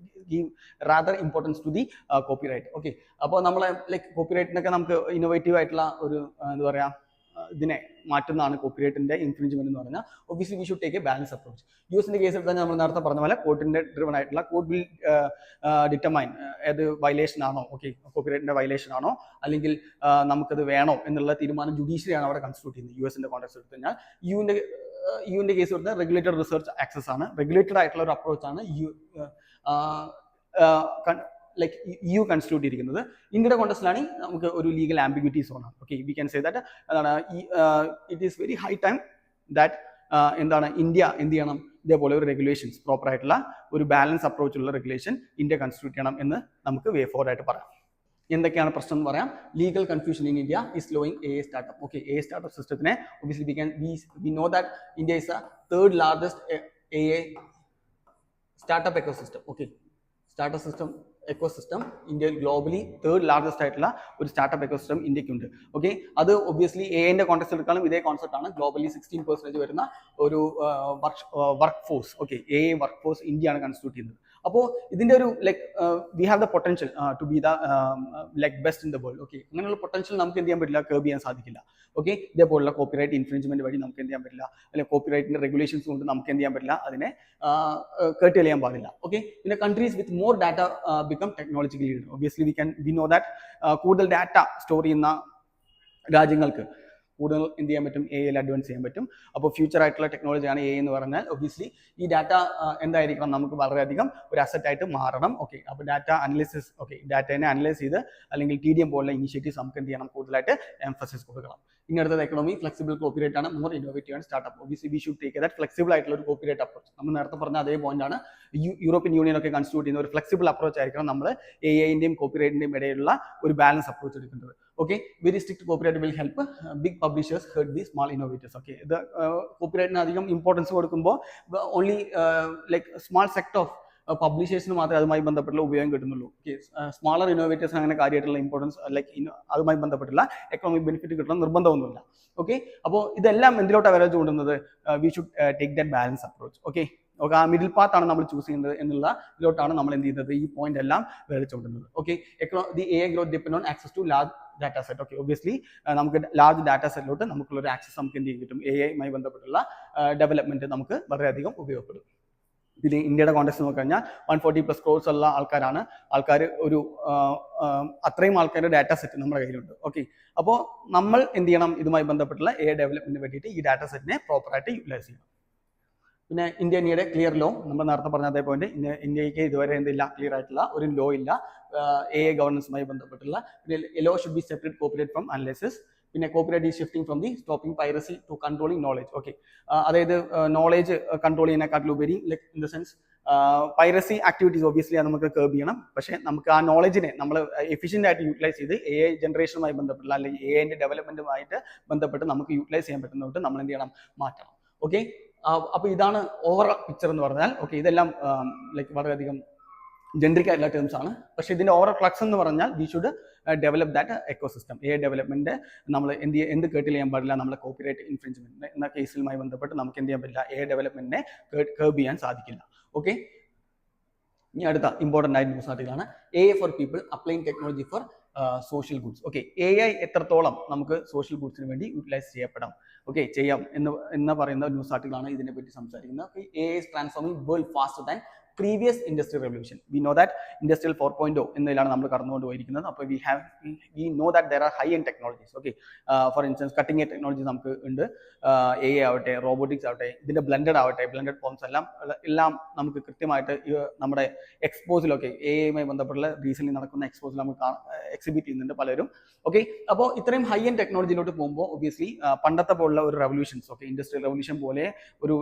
[SPEAKER 1] give rather importance to the copyright. Okay, അപ്പോൾ നമ്മളെ ലൈക്ക് കോപ്പിറൈറ്റിനൊക്കെ നമുക്ക് ഇന്നോവേറ്റീവ് ആയിട്ടുള്ള ഒരു എന്താ പറയാ ഇതിനെ മാറ്റുന്നതാണ് കോപ്പിറൈറ്റിന്റെ ഇൻഫ്രിഞ്ച്മെന്റ് എന്ന് പറഞ്ഞാൽ. Obviously we should take a balance approach. യുഎസിന്റെ കേസ് എടുത്താൽ നമ്മൾ നേരത്തെ പറഞ്ഞ പോലെ കോർട്ടിന്റെ ഡ്രിവൺ ആയിട്ടുള്ള കോർട്ട് വിൽ ഡിറ്റർമൈൻ ഏത് വയലേഷൻ ആണോ, ഓക്കെ കോപ്പിറൈറ്റിന്റെ വയലേഷൻ ആണോ അല്ലെങ്കിൽ നമുക്കത് വേണോ എന്നുള്ള തീരുമാനം ജുഡീഷ്യറിയാണ് അവിടെ കൺസ്റ്റിറ്റ്യൂട്ട് ചെയ്യുന്നത്. യുഎസിന്റെ കോൺടെക്സ്റ്റ് എടുത്തു കഴിഞ്ഞാൽ യുവിന്റെ കേസ് എടുത്താൽ റെഗുലേറ്റഡ് റിസർച്ച് ആക്സസ് ആണ്, റെഗുലേറ്റഡ് ആയിട്ടുള്ള ഒരു അപ്രോച്ച് ആണ് ലൈക്ക് EU കൺസ്റ്റിറ്റ്യൂട്ട് ചെയ്തിരിക്കുന്നത്. ഇന്ത്യയുടെ കോൺടെക്സ്റ്റിലാണ് നമുക്ക് ഒരു ലീഗൽ ആംബിഗ്വിറ്റി സോൺ ആണ്. Okay, we can say that എന്താണ് it is very high time that എന്താണ് ഇന്ത്യ എന്ത് ചെയ്യണം, ഇതേപോലെ ഒരു റെഗുലേഷൻസ് പ്രോപ്പർ ആയിട്ടുള്ള ഒരു ബാലൻസ് അപ്രോച്ച് ഉള്ള റെഗുലേഷൻ ഇന്ത്യ കൺസ്റ്റിറ്റ്യൂട്ട് ചെയ്യണം എന്ന് നമുക്ക് വേ ഫോർവേഡ് ആയിട്ട് പറയാം. എന്തൊക്കെയാണ് പ്രശ്നം എന്ന് പറയാം. Legal confusion in India is slowing AI startup. Okay, AI startup സിസ്റ്റത്തിനെ obviously we know that India is a third largest AI startup ecosystem. Okay, startup system ecosystem ഇന്ത്യയിൽ ഗ്ലോബലി തേർഡ് ലാർജസ്റ്റ് ആയിട്ടുള്ള ഒരു സ്റ്റാർട്ടപ്പ് എക്കോസിസ്റ്റം ഇന്ത്യക്കുണ്ട്. Okay, അത് obviously AI context എടുക്കാനും ഇതേ concept ആണ്. Globally 16% വരുന്ന ഒരു workforce. Okay, AI workforce ഇന്ത്യയാണ് കൺസ്റ്റിറ്റ്യൂട്ട് ചെയ്യുന്നത്. അപ്പോൾ ഇതിന്റെ ഒരു like we have the potential to be the like best in the world. Okay, അങ്ങനെയുള്ള പൊട്ടൻഷ്യൽ നമുക്ക് എന്ത് ചെയ്യാൻ പറ്റില്ല, കർബ് ചെയ്യാൻ സാധിക്കില്ല. ഓക്കെ, ഇതേപോലുള്ള കോപ്പിറൈറ്റ് ഇൻഫ്രിഞ്ച്മെന്റ് വഴി നമുക്ക് എന്ത് ചെയ്യാൻ പറ്റില്ല, അല്ലെങ്കിൽ കോപ്പിറൈറ്റിന്റെ റെഗുലേഷൻസ് കൊണ്ട് നമുക്ക് എന്ത് ചെയ്യാൻ പറ്റില്ല, അതിനെ കേട്ട് ചെയ്യാൻ പാടില്ല. ഓക്കെ, പിന്നെ countries with more data become technological leader. Obviously we know that കൂടുതൽ ഡാറ്റ സ്റ്റോർ ചെയ്യുന്ന രാജ്യങ്ങൾക്ക് കൂടുതൽ എന്ത് ചെയ്യാൻ പറ്റും, AI അഡ്വാൻസ് ചെയ്യാൻ പറ്റും. അപ്പോൾ ഫ്യൂച്ചർ ആയിട്ടുള്ള ടെക്നോളജിയാണ് AI എന്ന് പറഞ്ഞാൽ ഒബ്വിയസ്ലി ഈ ഡാറ്റ എന്തായിരിക്കണം, നമുക്ക് വളരെയധികം ഒരു അസറ്റ് ആയിട്ട് മാറണം. ഓക്കെ, അപ്പോൾ ഡാറ്റ അനലിസിസ്, ഓക്കെ ഡാറ്റയെ അനലൈസ് ചെയ്ത് അല്ലെങ്കിൽ TDM പോലുള്ള ഇനിഷ്യേറ്റീവ്സ് നമുക്ക് എന്ത് ചെയ്യണം, കൂടുതലായിട്ട് എംഫസിസ് കൊടുക്കണം. ഇനി അടുത്തത് എക്കണോമി ഫ്ലെക്സിബിൾ കോപ്പിറൈറ്റ് ആണ്, മോർ ഇന്നോവേറ്റീവ് ആണ് startup. Obviously we should take that flexible ആയിട്ടുള്ള ഒരു കോപ്പിറൈറ്റ് അപ്രോച്ച്. നമ്മൾ നേരത്തെ പറഞ്ഞ അതേ പോയിന്റ് ആണ് യൂറോപ്യൻ യൂണിയൻ ഒക്കെ കൺസ്റ്റിറ്റ്യൂട്ട് ചെയ്യുന്ന ഒരു ഫ്ലെക്സിബിൾ അപ്രോച്ച് ആയിരിക്കണം നമ്മൾ AI-ന്റെയും കോപ്പിറൈറ്റിന്റെയും ഇടയിലുള്ള ഒരു ബാലൻസ് അപ്രോച്ച് എടുക്കേണ്ടത്. Okay, very strict copyright will help big publishers hurt the small innovators. Okay, the copyright na adhigam importance kodukkumbo only like small sector of പബ്ലിഷേഴ്സിന് മാത്രമേ അതുമായി ബന്ധപ്പെട്ടുള്ള ഉപയോഗം കിട്ടുന്നുള്ളൂ. ഓക്കെ, സ്മാളർ ഇന്നോവേറ്റേഴ്സിന് അങ്ങനെ കാര്യമായിട്ടുള്ള ഇമ്പോർട്ടൻസ് ലൈക്ക് അതുമായി ബന്ധപ്പെട്ടുള്ള എക്കണോമിക് ബെനിഫിറ്റ് കിട്ടണം നിർബന്ധമൊന്നുമില്ല. ഓക്കെ, അപ്പോൾ ഇതെല്ലാം എന്തിലോട്ടാണ് വരച്ച് കൊണ്ടുവന്നത്, V should take that balance approach. Okay, ആ മിഡിൽ പാത്ത് ആണ് നമ്മൾ ചൂസ് ചെയ്യുന്നത് എന്നുള്ള ഇതിലോട്ടാണ് നമ്മൾ എന്ത് ചെയ്യുന്നത്, ഈ പോയിന്റ് എല്ലാം വരച്ചുകൊണ്ടുവന്നത്. Okay, the AI growth depend on access to large data set. Okay, obviously നമുക്ക് ലാർജ് ഡാറ്റാ സെറ്റിലോട്ട് നമുക്കുള്ള ഒരു ആക്സസ് നമുക്ക് എന്ത് ചെയ്യും കിട്ടും, AI-യുമായി ബന്ധപ്പെട്ടുള്ള ഡെവലപ്മെന്റ് നമുക്ക് വളരെയധികം ഉപയോഗപ്പെടും. ഇതിൽ ഇന്ത്യയുടെ കോൺടെക്സ്റ്റ് നോക്കി കഴിഞ്ഞാൽ 140+ crores ഉള്ള ആൾക്കാർ ഒരു അത്രയും ആൾക്കാരുടെ ഡാറ്റാ സെറ്റ് നമ്മുടെ കയ്യിലുണ്ട്. ഓക്കെ, അപ്പോൾ നമ്മൾ എന്ത് ചെയ്യണം, ഇതുമായി ബന്ധപ്പെട്ടുള്ള AI ഡെവലപ്മെന്റിന് വേണ്ടിയിട്ട് ഈ ഡാറ്റാ സെറ്റിനെ പ്രോപ്പറായിട്ട് യൂട്ടിലൈസ് ചെയ്യണം. പിന്നെ ഇന്ത്യയുടെ ക്ലിയർ ലോ, നമ്മൾ നേരത്തെ പറഞ്ഞ അതേ പോയിന്റ്, ഇന്ത്യക്ക് ഇതുവരെ എന്തില്ല, ക്ലിയർ ആയിട്ടുള്ള ഒരു ലോ ഇല്ല AI ഗവർണൻസുമായി ബന്ധപ്പെട്ടുള്ള. പിന്നെ law should be separate copyright from analysis. പിന്നെ copyright is shifting from the stopping piracy to controlling knowledge. Okay, അതായത് നോളേജ് കൺട്രോൾ ചെയ്യുന്നതിനെക്കാട്ടിലുപരി like in the sense piracy activities obviously അത് നമുക്ക് കർബ് ചെയ്യണം. പക്ഷേ നമുക്ക് ആ നോളജിനെ നമ്മൾ എഫിഷ്യൻ്റ് ആയിട്ട് യൂട്ടിലൈസ് ചെയ്ത് AI ജനറേഷനുമായി ബന്ധപ്പെട്ടുള്ള അല്ലെങ്കിൽ AI-ന്റെ ഡെവലപ്മെന്റുമായിട്ട് ബന്ധപ്പെട്ട് നമുക്ക് യൂട്ടിലൈസ് ചെയ്യാൻ പറ്റുന്നതുകൊണ്ട് നമ്മൾ എന്ത് ചെയ്യണം, മാറ്റണം. ഓക്കെ, അപ്പോൾ ഇതാണ് ഓവറോൾ പിക്ചർ എന്ന് പറഞ്ഞാൽ. ഓക്കെ, ഇതെല്ലാം ലൈക്ക് വളരെയധികം ജനറിക് ആയിട്ടുള്ള ടേംസ് ആണ്. പക്ഷേ ഇതിന്റെ ഓവറോൾ ക്ലക്സ് എന്ന് പറഞ്ഞാൽ we should develop that ecosystem. AI development നമ്മൾ എന്ത് കേട്ടിൽ ചെയ്യാൻ പാടില്ല, നമ്മളെ കോപ്പിറൈറ്റ് ഇൻഫ്രിഞ്ച്മെന്റ് എന്ന കേസുമായി ബന്ധപ്പെട്ട് നമുക്ക് എന്ത് ചെയ്യാൻ പറ്റില്ല, AI ഡെവലപ്മെന്റിനെ കർബ് ചെയ്യാൻ സാധിക്കില്ല. ഓക്കെ, ഇനി അടുത്ത ഇമ്പോർട്ടൻ്റ് ആയിട്ട് ന്യൂസ് ആർട്ടിക്കലാണ് AI for people applying technology for social goods. Okay, AI എത്രത്തോളം നമുക്ക് സോഷ്യൽ ഗുഡ്സിന് വേണ്ടി യൂട്ടിലൈസ് ചെയ്യപ്പെടാം, ഓക്കെ, ചെയ്യാം എന്ന് പറയുന്ന ന്യൂസ് ആർട്ടിക്കിളാണ് ഇതിനെ പറ്റി സംസാരിക്കുന്നത്. AI is transforming world faster than previous industrial revolution. We know that industrial 4.0 എന്നതിലാണ് നമ്മൾ കടന്നുകൊണ്ട് പോയിരിക്കുന്നത്. അപ്പോൾ we know that there are high end technologies. Okay, for instance cutting edge technologies നമുക്ക് ഉണ്ട്. AI ആവട്ടെ, റോബോട്ടിക്സ് ആവട്ടെ, ഇതിന്റെ ബ്ലെൻഡഡ് ഫോംസ് എല്ലാം നമുക്ക് കൃത്യമായിട്ട് നമ്മുടെ എക്സ്പോസിലൊക്കെ AI-യുമായി ബന്ധപ്പെട്ടുള്ള റീസെന്റ് നടക്കുന്ന എക്സ്പോസിൽ നമുക്ക് എക്സിബിറ്റ് ചെയ്യുന്നുണ്ട് പലരും. ഓക്കെ, അപ്പോൾ ഇത്രയും ഹൈ എൻഡ് ടെക്നോളജിയിലോട്ട് പോകുമ്പോൾ ഒബ്വിയസ്ലി പണ്ടത്തെ പോലുള്ള ഒരു റെവല്യൂഷൻസ്, ഓക്കെ, ഇൻഡസ്ട്രിയൽ റെവല്യൂഷൻ പോലെ ഒരു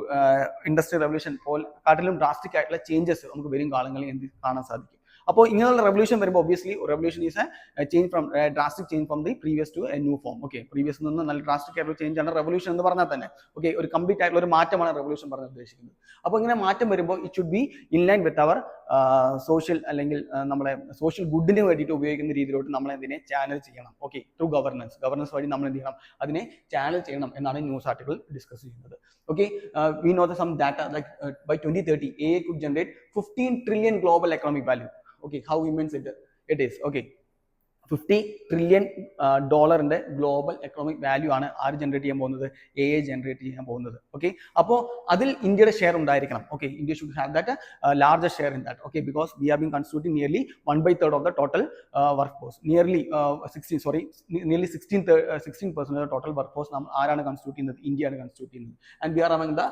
[SPEAKER 1] ഇൻഡസ്ട്രിയൽ റെവല്യൂഷൻ പോലെ കാട്ടിലും ഡ്രാസ്റ്റിക് ആയിട്ടുള്ള ചേഞ്ചസ് നമുക്ക് വരും കാലങ്ങളിൽ കാണാൻ സാധിക്കും. അപ്പോൾ ഇങ്ങനെയുള്ള റെവല്യൂഷൻ വരുമ്പോൾ obviously revolution is a change from drastic change from the previous to a new form. Okay, previous നിന്ന് നല്ല ഡ്രാസ്റ്റിക് ആയിട്ടുള്ള ചേഞ്ച് ആണ് റെവല്യൂഷൻ എന്ന് പറഞ്ഞാൽ തന്നെ. ഓക്കെ, ഒരു കംപ്ലീറ്റ് ആയിട്ടുള്ള ഒരു മാറ്റമാണ് റെവല്യൂഷൻ പറഞ്ഞ് ഉദ്ദേശിക്കുന്നത്. അപ്പോൾ ഇങ്ങനെ മാറ്റം വരുമ്പോൾ it should be in line with our social അല്ലെങ്കിൽ നമ്മുടെ സോഷ്യൽ ഗുഡിന് വേണ്ടിയിട്ട് ഉപയോഗിക്കുന്ന രീതിയിലോട്ട് നമ്മൾ എന്തിനെ ചാനൽ ചെയ്യണം. ഓക്കെ, ത്രൂ ഗവർണൻസ് വഴി നമ്മൾ എന്ത് ചെയ്യണം, അതിനെ ചാനൽ ചെയ്യണം എന്നാണ് ന്യൂസ് ആർട്ടിക്കിൾ ഡിസ്കസ് ചെയ്യുന്നത്. Okay, we know that some data like by 2030 AI could generate 15 trillion global economic value. Okay, how immense it is. Okay, $50 trillion global economic value ആണ് ആര് ജനറേറ്റ് ചെയ്യാൻ പോകുന്നത്, AI ജനറേറ്റ് ചെയ്യാൻ പോകുന്നത്. Okay, അപ്പോൾ അതിൽ ഇന്ത്യയുടെ ഷെയർ ഉണ്ടായിരിക്കണം. Okay, India should have that larger share in that. Okay, because we are being constituting nearly 1/3 of the total workforce. Nearly 16% of total workforce ആരാണ് constitute ചെയ്യുന്നത്, ഇന്ത്യയാണ് constitute ചെയ്യുന്നത്. And we are among the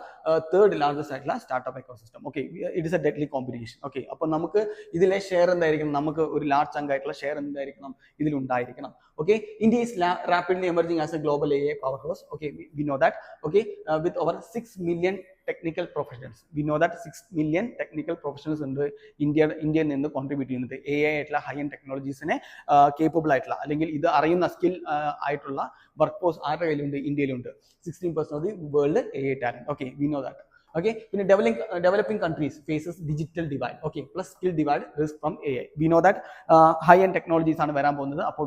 [SPEAKER 1] third largest ആയിട്ടുള്ള startup ecosystem. Okay, it is a deadly competition. Okay, അപ്പോൾ നമുക്ക് ഇതിലെ share എന്തായിരിക്കണം, നമുക്ക് ഒരു ലാർജ് ചങ്ക് ആയിട്ടുള്ള ഷെയർ എന്തായിരിക്കണം, ഇതിലുണ്ടായിരിക്കണം. Okay, India is rapidly emerging as a global AI power house. Okay, we know that. Okay, with over 6 million technical professionals. We know that 6 million technical professionals ഉണ്ട് ഇന്ത്യയിൽ നിന്ന് കോൺട്രിബ്യൂട്ട് ചെയ്യുന്നത് AI ആയിട്ടുള്ള high end ടെക്നോളജീസിനെ capable ആയിട്ടുള്ള അല്ലെങ്കിൽ ഇത് അറിയുന്ന skill ആയിട്ടുള്ള വർക്ക് ഫോഴ്സ് ആരുടെ കയ്യിലുണ്ട്, ഇന്ത്യയിലുണ്ട്. 16% of the world AI talent. Okay, we know that. Okay, പിന്നെ developing countries faces digital divide. Okay, plus skill divide risk from AI. We know that high end technologies ആണ് വരാൻ പോകുന്നത്. അപ്പോൾ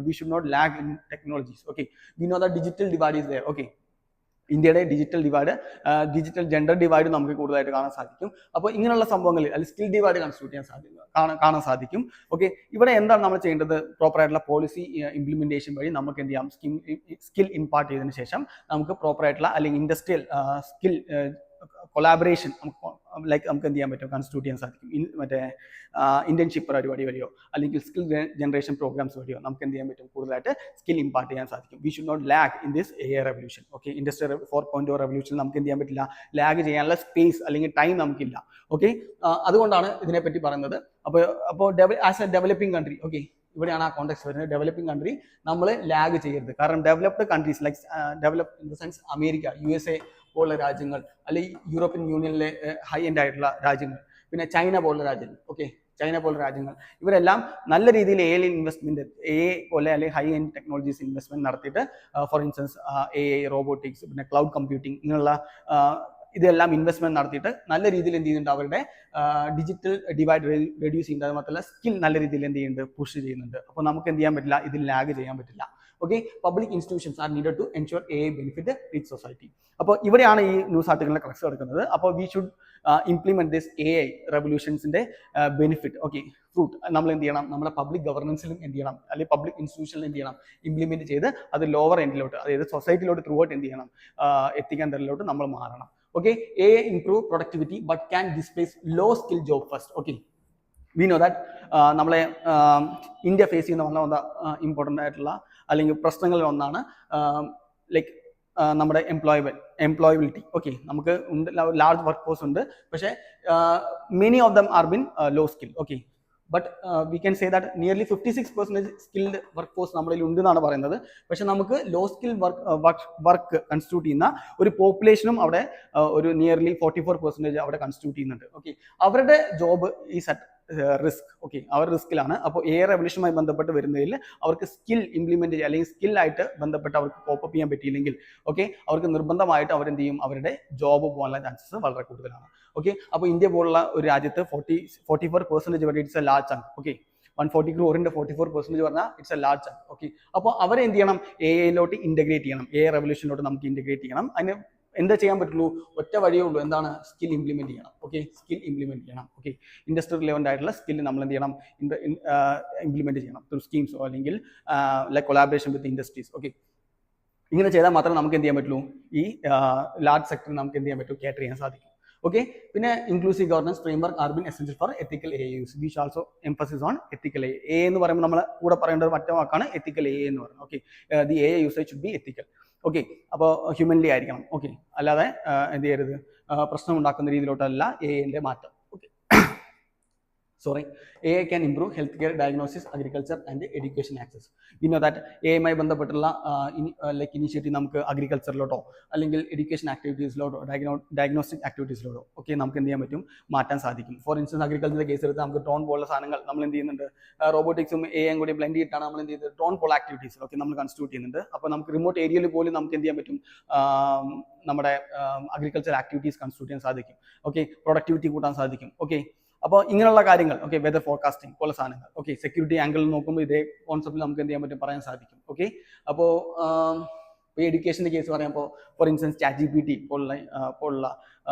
[SPEAKER 1] we should not lag in technologies. Okay, we know that digital divide is there. Okay, ഇന്ത്യയുടെ digital gender divide നമുക്ക് കൂടുതലായിട്ട് കാണാൻ സാധിക്കും. അപ്പോൾ ഇങ്ങനെയുള്ള സംഭവങ്ങളിൽ അല്ലെങ്കിൽ സ്കിൽ ഡിവൈഡ് കാണാൻ സാധിക്കും. ഓക്കെ, ഇവിടെ എന്താണ് നമ്മൾ ചെയ്യേണ്ടത്, പ്രോപ്പർ ആയിട്ടുള്ള പോളിസി ഇംപ്ലിമെന്റേഷൻ വഴി നമുക്ക് എന്ത് ചെയ്യാം, സ്കിൽ ഇമ്പാർട്ട് ചെയ്തതിനു ശേഷം നമുക്ക് പ്രോപ്പർ ആയിട്ടുള്ള അല്ലെങ്കിൽ ഇൻഡസ്ട്രിയൽ സ്കിൽ കൊളാബറേഷൻ നമുക്ക് എന്ത് ചെയ്യാൻ പറ്റും, കൺസ്റ്റിറ്റ്യൂട്ട് ചെയ്യാൻ സാധിക്കും. മറ്റേ ഇന്റേൺഷിപ്പ് പരിപാടി വഴിയോ അല്ലെങ്കിൽ സ്കിൽ ജനറേഷൻ പ്രോഗ്രാംസ് വഴിയോ നമുക്ക് എന്ത് ചെയ്യാൻ പറ്റും, കൂടുതലായിട്ട് സ്കിൽ ഇമ്പാർട്ട് ചെയ്യാൻ സാധിക്കും. We should not lag in this AI revolution. Okay, industrial 4.0 റെവല്യൂഷനിൽ നമുക്ക് എന്ത് ചെയ്യാൻ പറ്റില്ല, ലാഗ് ചെയ്യാനുള്ള സ്പേസ് അല്ലെങ്കിൽ ടൈം നമുക്കില്ല. ഓക്കെ, അതുകൊണ്ടാണ് ഇതിനെപ്പറ്റി പറയുന്നത്. അപ്പോൾ as A developing country, okay, ഇവിടെയാണ് ആ കോണ്ടെക്സ്റ്റ് വരുന്നത്. ഡെവലപ്പിംഗ് കൺട്രി നമ്മൾ ലാഗ് ചെയ്യരുത്. കാരണം developed countries like develop in the sense America, USA പോലുള്ള രാജ്യങ്ങൾ, അല്ലെങ്കിൽ യൂറോപ്യൻ യൂണിയനിലെ ഹൈ എൻഡ് ആയിട്ടുള്ള രാജ്യങ്ങൾ, പിന്നെ ചൈന പോലുള്ള രാജ്യങ്ങൾ, ഇവരെല്ലാം നല്ല രീതിയിൽ AI ഇൻവെസ്റ്റ്മെന്റ്, AI പോലെ അല്ലെങ്കിൽ ഹൈ എൻഡ് ടെക്നോളജീസ് ഇൻവെസ്റ്റ്മെന്റ് നടത്തിയിട്ട് ഫോർ ഇൻസ്റ്റൻസ് AI, റോബോട്ടിക്സ്, പിന്നെ ക്ലൗഡ് കമ്പ്യൂട്ടിംഗ് ഇങ്ങനെയുള്ള ഇതെല്ലാം ഇൻവെസ്റ്റ്മെന്റ് നടത്തിയിട്ട് നല്ല രീതിയിൽ എന്ത് ചെയ്യുന്നുണ്ട്, അവരുടെ ഡിജിറ്റൽ ഡിവൈഡ് റെഡ്യൂസ് ചെയ്യുന്നത് മാത്രമല്ല സ്കിൽ നല്ല രീതിയിൽ എന്ത് ചെയ്യുന്നുണ്ട്, പുഷ് ചെയ്യുന്നുണ്ട്. അപ്പോൾ നമുക്ക് എന്ത് ചെയ്യാൻ പറ്റില്ല, ഇതിൽ ലാഗ് ചെയ്യാൻ പറ്റില്ല. Okay, public institutions are needed to ensure AI benefit reach society. അപ്പോൾ ഇവിടെയാണ് ഈ ന്യൂസ് ആർട്ടിക്കിളിന്റെ ക്രക്സ് എടുക്കുന്നത്. അപ്പോൾ we should implement this AI റെവല്യൂഷൻസിന്റെ ബെനിഫിറ്റ്. ഓക്കെ, ഫ്രൂട്ട് നമ്മൾ എന്ത് ചെയ്യണം, നമ്മുടെ പബ്ലിക് ഗവർണൻസിലും എന്ത് ചെയ്യണം, അല്ലെങ്കിൽ പബ്ലിക് ഇൻസ്റ്റിറ്റ്യൂഷനിലും എന്ത് ചെയ്യണം, ഇംപ്ലിമെന്റ് ചെയ്ത് അത് ലോവർ എൻഡിലോട്ട്, അതായത് സൊസൈറ്റിയിലോട്ട് ത്രൂ ഔട്ട് എന്ത് ചെയ്യണം, എത്തിക്കാൻ തരത്തിലോട്ട് നമ്മൾ മാറണം. Okay, AI improve productivity but can displace low skill job first. Okay, we know that നമ്മളെ ഇന്ത്യ ഫേസ് ചെയ്യുന്ന one ഇമ്പോർട്ടൻ്റ് ആയിട്ടുള്ള അല്ലെങ്കിൽ പ്രശ്നങ്ങളിൽ ഒന്നാണ് ലൈക്ക് നമ്മുടെ എംപ്ലോയബിലിറ്റി. ഓക്കെ, നമുക്ക് ലാർജ് വർക്ക് ഫോഴ്സ് ഉണ്ട്, പക്ഷേ many of them are been low skill. Okay, but we can say that nearly 56% skilled work force നമ്മളിൽ ഉണ്ട് എന്നാണ് പറയുന്നത്. പക്ഷെ നമുക്ക് ലോ സ്കിൽ വർക്ക് കൺസ്റ്റിറ്റ്യൂട്ട് ചെയ്യുന്ന ഒരു പോപ്പുലേഷനും അവിടെ ഒരു നിയർലി 44% അവിടെ കൺസ്റ്റിറ്റ്യൂട്ട് ചെയ്യുന്നുണ്ട്. ഓക്കെ, അവരുടെ job is at risk. Okay, അവർ റിസ്കിലാണ്. അപ്പോൾ AI റെവല്യൂഷനുമായി ബന്ധപ്പെട്ട് വരുന്നതിൽ അവർക്ക് സ്കിൽ ഇംപ്ലിമെന്റ് ചെയ്യുക അല്ലെങ്കിൽ സ്കില്ലായിട്ട് ബന്ധപ്പെട്ട് അവർക്ക് കോപ്പപ്പ് ചെയ്യാൻ പറ്റിയില്ലെങ്കിൽ ഓക്കെ, അവർക്ക് നിർബന്ധമായിട്ട് അവരെന്ത് ചെയ്യും, അവരുടെ ജോബ് പോകാനുള്ള ചാൻസസ് വളരെ കൂടുതലാണ്. ഓക്കെ, അപ്പോൾ ഇന്ത്യ പോലുള്ള ഒരു രാജ്യത്ത് 44% വരെ it's A large chunk. Okay, 140 crore 44% പറഞ്ഞാൽ it's A large chunk. Okay, അപ്പോൾ അവരെ എന്ത് ചെയ്യണം, AI ലോട്ട് ഇന്റഗ്രേറ്റ് ചെയ്യണം, AI റെവല്യൂഷനിലോട്ട് നമുക്ക് ഇന്റഗ്രേറ്റ് ചെയ്യണം. അതിന് എന്താ ചെയ്യാൻ പറ്റുള്ളൂ? ഒറ്റ വഴിയേ ഉള്ളൂ. എന്താണ്? സ്കിൽ ഇംപ്ലിമെന്റ് ചെയ്യണം. ഓക്കെ, സ്കിൽ ഇംപ്ലിമെന്റ് ചെയ്യണം. ഓക്കെ, ഇൻഡസ്ട്രിയൽ ലെവൽ ആയിട്ടുള്ള സ്കിൽ നമ്മൾ എന്ത് ചെയ്യണം? ഇംപ്ലിമെന്റ് ചെയ്യണം ത്രൂ സ്കീംസോ അല്ലെങ്കിൽ ലൈക്ക് കൊളാബറേഷൻ വിത്ത് ഇൻഡസ്ട്രീസ്. ഓക്കെ, ഇങ്ങനെ ചെയ്താൽ മാത്രമേ നമുക്ക് എന്ത് ചെയ്യാൻ പറ്റുള്ളൂ? ഈ ലാർജ് സെക്ടറിൽ നമുക്ക് എന്ത് ചെയ്യാൻ പറ്റും? കാറ്റർ ചെയ്യാൻ സാധിക്കും. ഓക്കെ, പിന്നെ inclusive governance framework are been essential for ethical AI use. We shall also emphasis on ethical AI എന്ന് പറയുമ്പോൾ നമ്മൾ കൂടെ പറയേണ്ട ഒരു മറ്റേ വാക്കാണ് എത്തിക്കൽ എ എന്ന് പറയുന്നത്. Okay, the A usage should be ethical. Okay, അപ്പോൾ ഹ്യൂമൻലി ആയിരിക്കണം. ഓക്കെ, അല്ലാതെ എന്ത് ചെയ്യരുത്? പ്രശ്നം ഉണ്ടാക്കുന്ന രീതിയിലോട്ടല്ല എന്റെ മാറ്റം. Sorry, AI can improve healthcare, diagnosis, agriculture and education access. We know that AI മായി ബന്ധപ്പെട്ടുള്ള ലൈക്ക് ഇനിഷ്യേറ്റീവ് നമുക്ക് അഗ്രികൾച്ചറിലോട്ടോ അല്ലെങ്കിൽ എഡ്യൂക്കേഷൻ ആക്ടിവിറ്റീസിലോട്ടോ ഡയഗ്നോസ്റ്റിക് ആക്ടിവിറ്റീസിലോട്ടോ ഒക്കെ നമുക്ക് എന്ത് ചെയ്യാൻ പറ്റും? മാറ്റാൻ സാധിക്കും. ഫോർ ഇൻസ്റ്റൻസ് അഗ്രികൾച്ചറിന്റെ കേസ് എടുത്ത് നമുക്ക് ഡ്രോൺ പോലുള്ള സാധനങ്ങൾ നമ്മൾ എന്ത് ചെയ്യുന്നുണ്ട്? റോബോട്ടിക്സും എയും കൂടി ബ്ലെൻഡ് ചെയ്തിട്ടാണ് നമ്മൾ എന്ത് ചെയ്തത്? ഡ്രോൺ പോലുള്ള ആക്ടിവിറ്റീസ് ഒക്കെ നമ്മൾ കൺസ്റ്റിറ്റ്യൂട്ട് ചെയ്യുന്നുണ്ട്. അപ്പോൾ നമുക്ക് റിമോട്ട് ഏരിയയിൽ പോലും നമുക്ക് എന്ത് ചെയ്യാൻ പറ്റും? നമ്മുടെ അഗ്രികൾച്ചർ ആക്ടിവിറ്റീസ് കൺസ്റ്റിറ്റ്യൂട്ട് ചെയ്യാൻ സാധിക്കും. ഓക്കെ, പ്രൊഡക്ടിവിറ്റി കൂട്ടാൻ സാധിക്കും. ഓക്കെ, അപ്പോൾ ഇങ്ങനെയുള്ള കാര്യങ്ങൾ, ഓക്കെ, വെതർ ഫോർകാസ്റ്റിംഗ് പോലെ സാധനങ്ങൾ, ഓക്കെ, സെക്യൂരിറ്റി ആംഗിളിൽ നോക്കുമ്പോൾ ഇതേ കോൺസെപ്റ്റിൽ നമുക്ക് എന്ത് ചെയ്യാൻ പറ്റും? പറയാൻ സാധിക്കും. ഓക്കെ, അപ്പോൾ ഈ എഡ്യൂക്കേഷൻ്റെ കേസ് പറയുമ്പോൾ ഫോർ ഇൻസ്റ്റൻസ് ChatGPT പോലുള്ള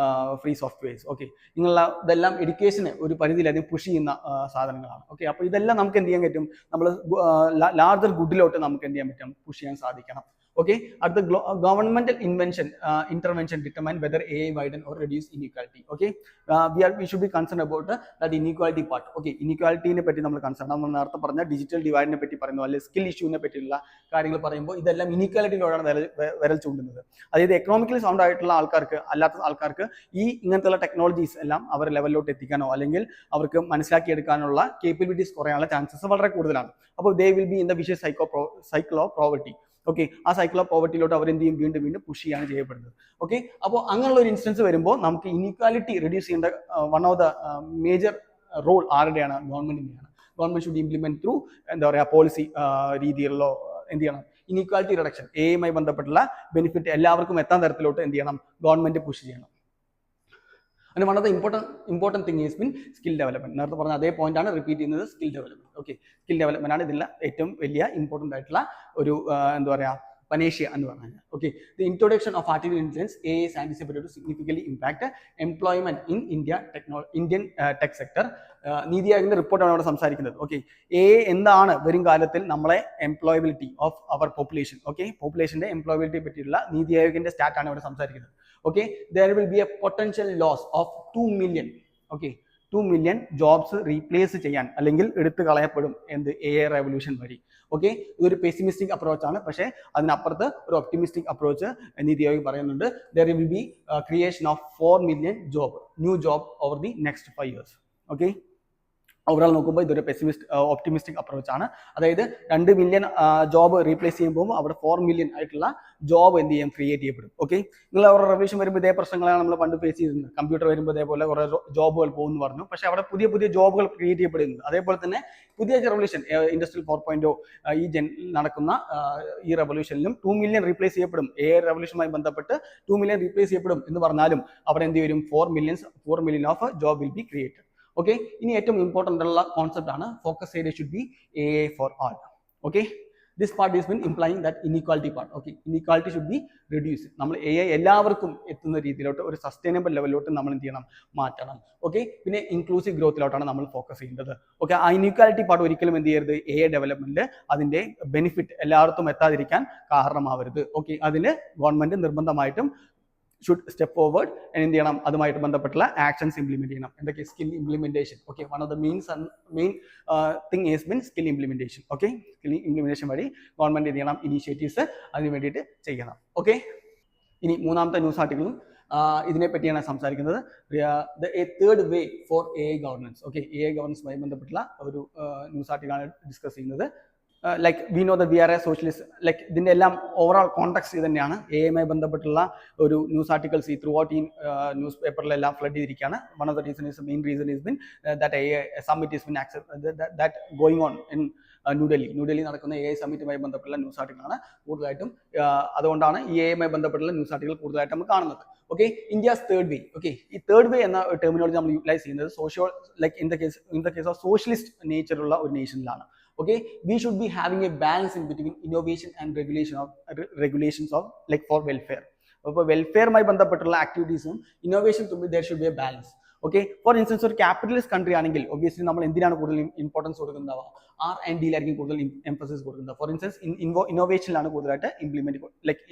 [SPEAKER 1] ഫ്രീ സോഫ്റ്റ്വെയർസ്, ഓക്കെ, ഇങ്ങനെയുള്ള ഇതെല്ലാം എഡ്യൂക്കേഷന് ഒരു പരിധിയിലധികം പുഷ് ചെയ്യുന്ന സാധനങ്ങളാണ്. ഓക്കെ, അപ്പോൾ ഇതെല്ലാം നമുക്ക് എന്ത് ചെയ്യാൻ പറ്റും? നമ്മൾ ലാർജർ ഗുഡിലോട്ട് നമുക്ക് എന്ത് ചെയ്യാൻ പറ്റും? പുഷ് ചെയ്യാൻ സാധിക്കണം. Okay, at the governmental intervention determine whether AI widen or reduce inequality. Okay, we should be concerned about that inequality part. Okay, inequality ne പറ്റി നമ്മൾ കൺസേൺ. നമ്മൾ നേരത്തെ പറഞ്ഞ ഡിജിറ്റൽ ഡിവൈഡിനെ പറ്റി പറയുന്നു, അല്ലെങ്കിൽ സ്കിൽ ഇഷ്യൂവിനെ പറ്റിയുള്ള കാര്യങ്ങൾ പറയുമ്പോൾ ഇതെല്ലാം ഇനീക്വാലിറ്റിയിലോടാണ് വിരൽ ചൂണ്ടുന്നത്. അതായത് എക്കണോമിക്കലി സൗണ്ട് ആയിട്ടുള്ള ആൾക്കാർക്ക്, അല്ലാത്ത ആൾക്കാർക്ക് ഈ ഇങ്ങനത്തെ ടെക്നോളജീസ് എല്ലാം അവർ ലെവലിലോട്ട് എത്തിക്കാനോ അല്ലെങ്കിൽ അവർക്ക് മനസ്സിലാക്കിയെടുക്കാനുള്ള കേപ്പബിലിറ്റീസ് കുറയാനുള്ള ചാൻസസ് വളരെ കൂടുതലാണ്. അപ്പോൾ they will be in the vicious cycle of poverty. Okay, ആ സൈക്കിൾ ഓഫ് പോവർട്ടിയിലോട്ട് അവർ എന്ത് ചെയ്യും? വീണ്ടും പുഷ് ചെയ്യാണ് ചെയ്യപ്പെടുന്നത്. ഓക്കെ, അപ്പോൾ അങ്ങനെയുള്ള ഒരു ഇൻസ്റ്റൻസ് വരുമ്പോൾ നമുക്ക് ഇനീക്വാലിറ്റി റെഡ്യൂസ് ചെയ്യേണ്ട one of the major role ആരുടെയാണ്? ഗവൺമെന്റിന്റെയാണ്. ഗവൺമെന്റ് ഷുഡ് ഇംപ്ലിമെന്റ് ത്രൂ എന്താ പറയുക പോളിസി രീതിയിലുള്ള എന്ത് ചെയ്യണം? ഇനീക്വാലിറ്റി റിഡക്ഷൻ, എയുമായി ബന്ധപ്പെട്ടുള്ള ബെനിഫിറ്റ് എല്ലാവർക്കും എത്താൻ തരത്തിലോട്ട് എന്ത് ചെയ്യണം? ഗവൺമെന്റ് പുഷ് ചെയ്യണം. And one of the important thing is been skill development. നേരത്തെ പറഞ്ഞ അതേ പോയിന്റ് ആണ് റിപ്പീറ്റ് ചെയ്യുന്നത്, skill development. Okay, skill development ആണ് ഇതിൽ ഏറ്റവും വലിയ ഇമ്പോർട്ടന്റ് ആയിട്ടുള്ള ഒരു എന്താ പറയുക പനേഷ്യ എന്ന് പറഞ്ഞാൽ. Okay, the introduction of artificial intelligence AI is anticipated to significantly impact employment in Indian tech sector. നീതി ആയോഗിന്റെ റിപ്പോർട്ടാണ് അവിടെ സംസാരിക്കുന്നത്. ഓക്കെ, AI എന്താണ് വരും കാലത്തിൽ നമ്മളെ employability of our population, okay, പോപ്പുലേഷന്റെ എംപ്ലോയബിലിറ്റി പറ്റിയുള്ള നീതി ആയോഗിന്റെ സ്റ്റാറ്റ് ആണ് ഇവിടെ സംസാരിക്കുന്നത്. Okay, there will be a potential loss of 2 million. Okay, 2 million jobs replace ചെയ്യാൻ അല്ലെങ്കിൽ എടുത്തു കളയപ്പെടും എന്ത്? AI റെവല്യൂഷൻ വഴി. ഓക്കെ, ഇതൊരു പെസിമിസ്റ്റിക് അപ്രോച്ച് ആണ്. പക്ഷേ അതിനപ്പുറത്ത് ഒരു ഒപ്റ്റിമിസ്റ്റിക് അപ്രോച്ച് നീതി ആയോഗ് പറയുന്നുണ്ട്. There will be creation of 4 million new job over the next 5 years. Okay, overall നോക്കുമ്പോൾ ഇതൊരു ഒപ്റ്റിമിസ്റ്റിക് അപ്രോച്ച് ആണ്. അതായത് 2 മില്യൺ ജോബ് റീപ്ലേസ് ചെയ്യുമ്പോൾ അവിടെ 4 മില്യൺ ആയിട്ടുള്ള ജോബ് എന്ത് ചെയ്യും? ക്രിയേറ്റ് ചെയ്യപ്പെടും. ഓക്കെ, നിങ്ങൾ അവരുടെ റെവല്യൂഷൻ വരുമ്പോൾ ഇതേ പ്രശ്നങ്ങളാണ് നമ്മൾ പണ്ട് ഫേസ് ചെയ്തിരുന്നത്. കമ്പ്യൂട്ടർ വരുമ്പോൾ ഇതേപോലെ കുറേ ജോബുകൾ പോകുമെന്ന് പറഞ്ഞു. പക്ഷേ അവിടെ പുതിയ ജോബുകൾ ക്രിയേറ്റ് ചെയ്യപ്പെടുന്നു. അതേപോലെ തന്നെ പുതിയ റെവല്യൂഷൻ ഇൻഡസ്ട്രിയൽ 4.0 നടക്കുന്ന ഈ റെവല്യൂഷനിലും 2 മില്യൺ റീപ്ലേസ് ചെയ്യപ്പെടും. AI റെവല്യൂഷനുമായി ബന്ധപ്പെട്ട് 2 മില്യൺ റീപ്ലേസ് ചെയ്യപ്പെടും എന്ന് പറഞ്ഞാലും അവിടെ എന്ത് വരും? 4 million of job will be created. Okay, ഇനി ഏറ്റവും ഇമ്പോർട്ടൻ്റ് ഉള്ള കോൺസെപ്റ്റ് ആണ് focus area should be AI for all. Okay, this part is been implying that inequality part. Okay, inequality should be reduce. നമ്മൾ AI എല്ലാവർക്കും എത്തുന്ന രീതിയിലോട്ട് ഒരു sustainable ലെവലിലോട്ട് നമ്മൾ എന്ത് ചെയ്യണം? മാറ്റണം. ഓക്കെ, പിന്നെ ഇൻക്ലൂസീവ് ഗ്രോത്തിലോട്ടാണ് നമ്മൾ ഫോക്കസ് ചെയ്യേണ്ടത്. ഓക്കെ, ആ ഇനീക്വാലിറ്റി പാർട്ട് ഒരിക്കലും എന്ത് ചെയ്യരുത്? AI ഡെവലപ്മെന്റ് അതിന്റെ ബെനിഫിറ്റ് എല്ലാവർക്കും എത്താതിരിക്കാൻ കാരണമാവരുത്. ഓക്കെ, അതിന് ഗവൺമെന്റ് നിർബന്ധമായിട്ടും should step forward and എന്ത് ചെയ്യണം? അതുമായിട്ട് ബന്ധപ്പെട്ടുള്ള ആക്ഷൻസ് ഇംപ്ലിമെന്റ് ചെയ്യണം. എന്തൊക്കെ? Skill implementation. Okay, one of the main thing is been skill implementation. Okay, skill implementation വഴി ഗവൺമെന്റ് എന്ത് ചെയ്യണം? ഇനീഷ്യേറ്റീവ്സ് അതിന് വേണ്ടിയിട്ട് ചെയ്യണം. ഓക്കെ, ഇനി മൂന്നാമത്തെ ന്യൂസ് ആർട്ടിക്കിളും ഇതിനെ പറ്റിയാണ് സംസാരിക്കുന്നത്. Third way for AI governance. Okay, AI ഗവർണൻസുമായി ബന്ധപ്പെട്ടുള്ള ഒരു ന്യൂസ് ആർട്ടിക്കിളാണ് ഡിസ്കസ് ചെയ്യുന്നത്. Like we know that we are a socialist. Like ഇതിന്റെ എല്ലാം ഓവറോൾ കോൺടാക്ട് ഇത് തന്നെയാണ്. AI ബന്ധപ്പെട്ടുള്ള ഒരു ന്യൂസ് ആർട്ടിക്കിൾസ് ഈ ത്രൂ ഔട്ട് ഈ ന്യൂസ് പേപ്പറിലെല്ലാം ഫ്ലഡ് ചെയ്തിരിക്കുകയാണ്. One of the main reason is been that AI summit is been that going on in New Delhi നടക്കുന്ന AI സമ്മിറ്റുമായി ബന്ധപ്പെട്ടുള്ള ന്യൂസ് ആർട്ടിക്കിളാണ് കൂടുതലായിട്ടും. അതുകൊണ്ടാണ് ഈ AI ബന്ധപ്പെട്ടുള്ള ന്യൂസ് ആർട്ടിക്കിൾ കൂടുതലായിട്ട് നമ്മൾ കാണുന്നത്. Okay, India's third way. Okay, ഈ തേർഡ് വേ എന്ന ടെർമിനോളജി നമ്മൾ യൂട്ടിലൈസ് ചെയ്യുന്നത് like in the case of socialist നേച്ചറുള്ള ഒരു നേഷനിലാണ്. Okay, we should be having a balance in between innovation and regulations of like for welfare. അപ്പോൾ വെൽഫെയറുമായി ബന്ധപ്പെട്ടുള്ള ആക്ടിവിറ്റീസും ഇന്നോവേഷൻ തുമ്പി there should be A balance. Okay, for instance ഒരു capitalist country ആണെങ്കിൽ obviously നമ്മൾ എന്തിനാണ് കൂടുതൽ ഇമ്പോർട്ടൻസ് കൊടുക്കുന്നത്? R&Dയിലായിരിക്കും കൂടുതൽ എംഫസിസ് കൊടുക്കുന്നത്. ഫോർ ഇൻസ്റ്റൻസ് ഇന്നോവേഷനിലാണ് കൂടുതലായിട്ട്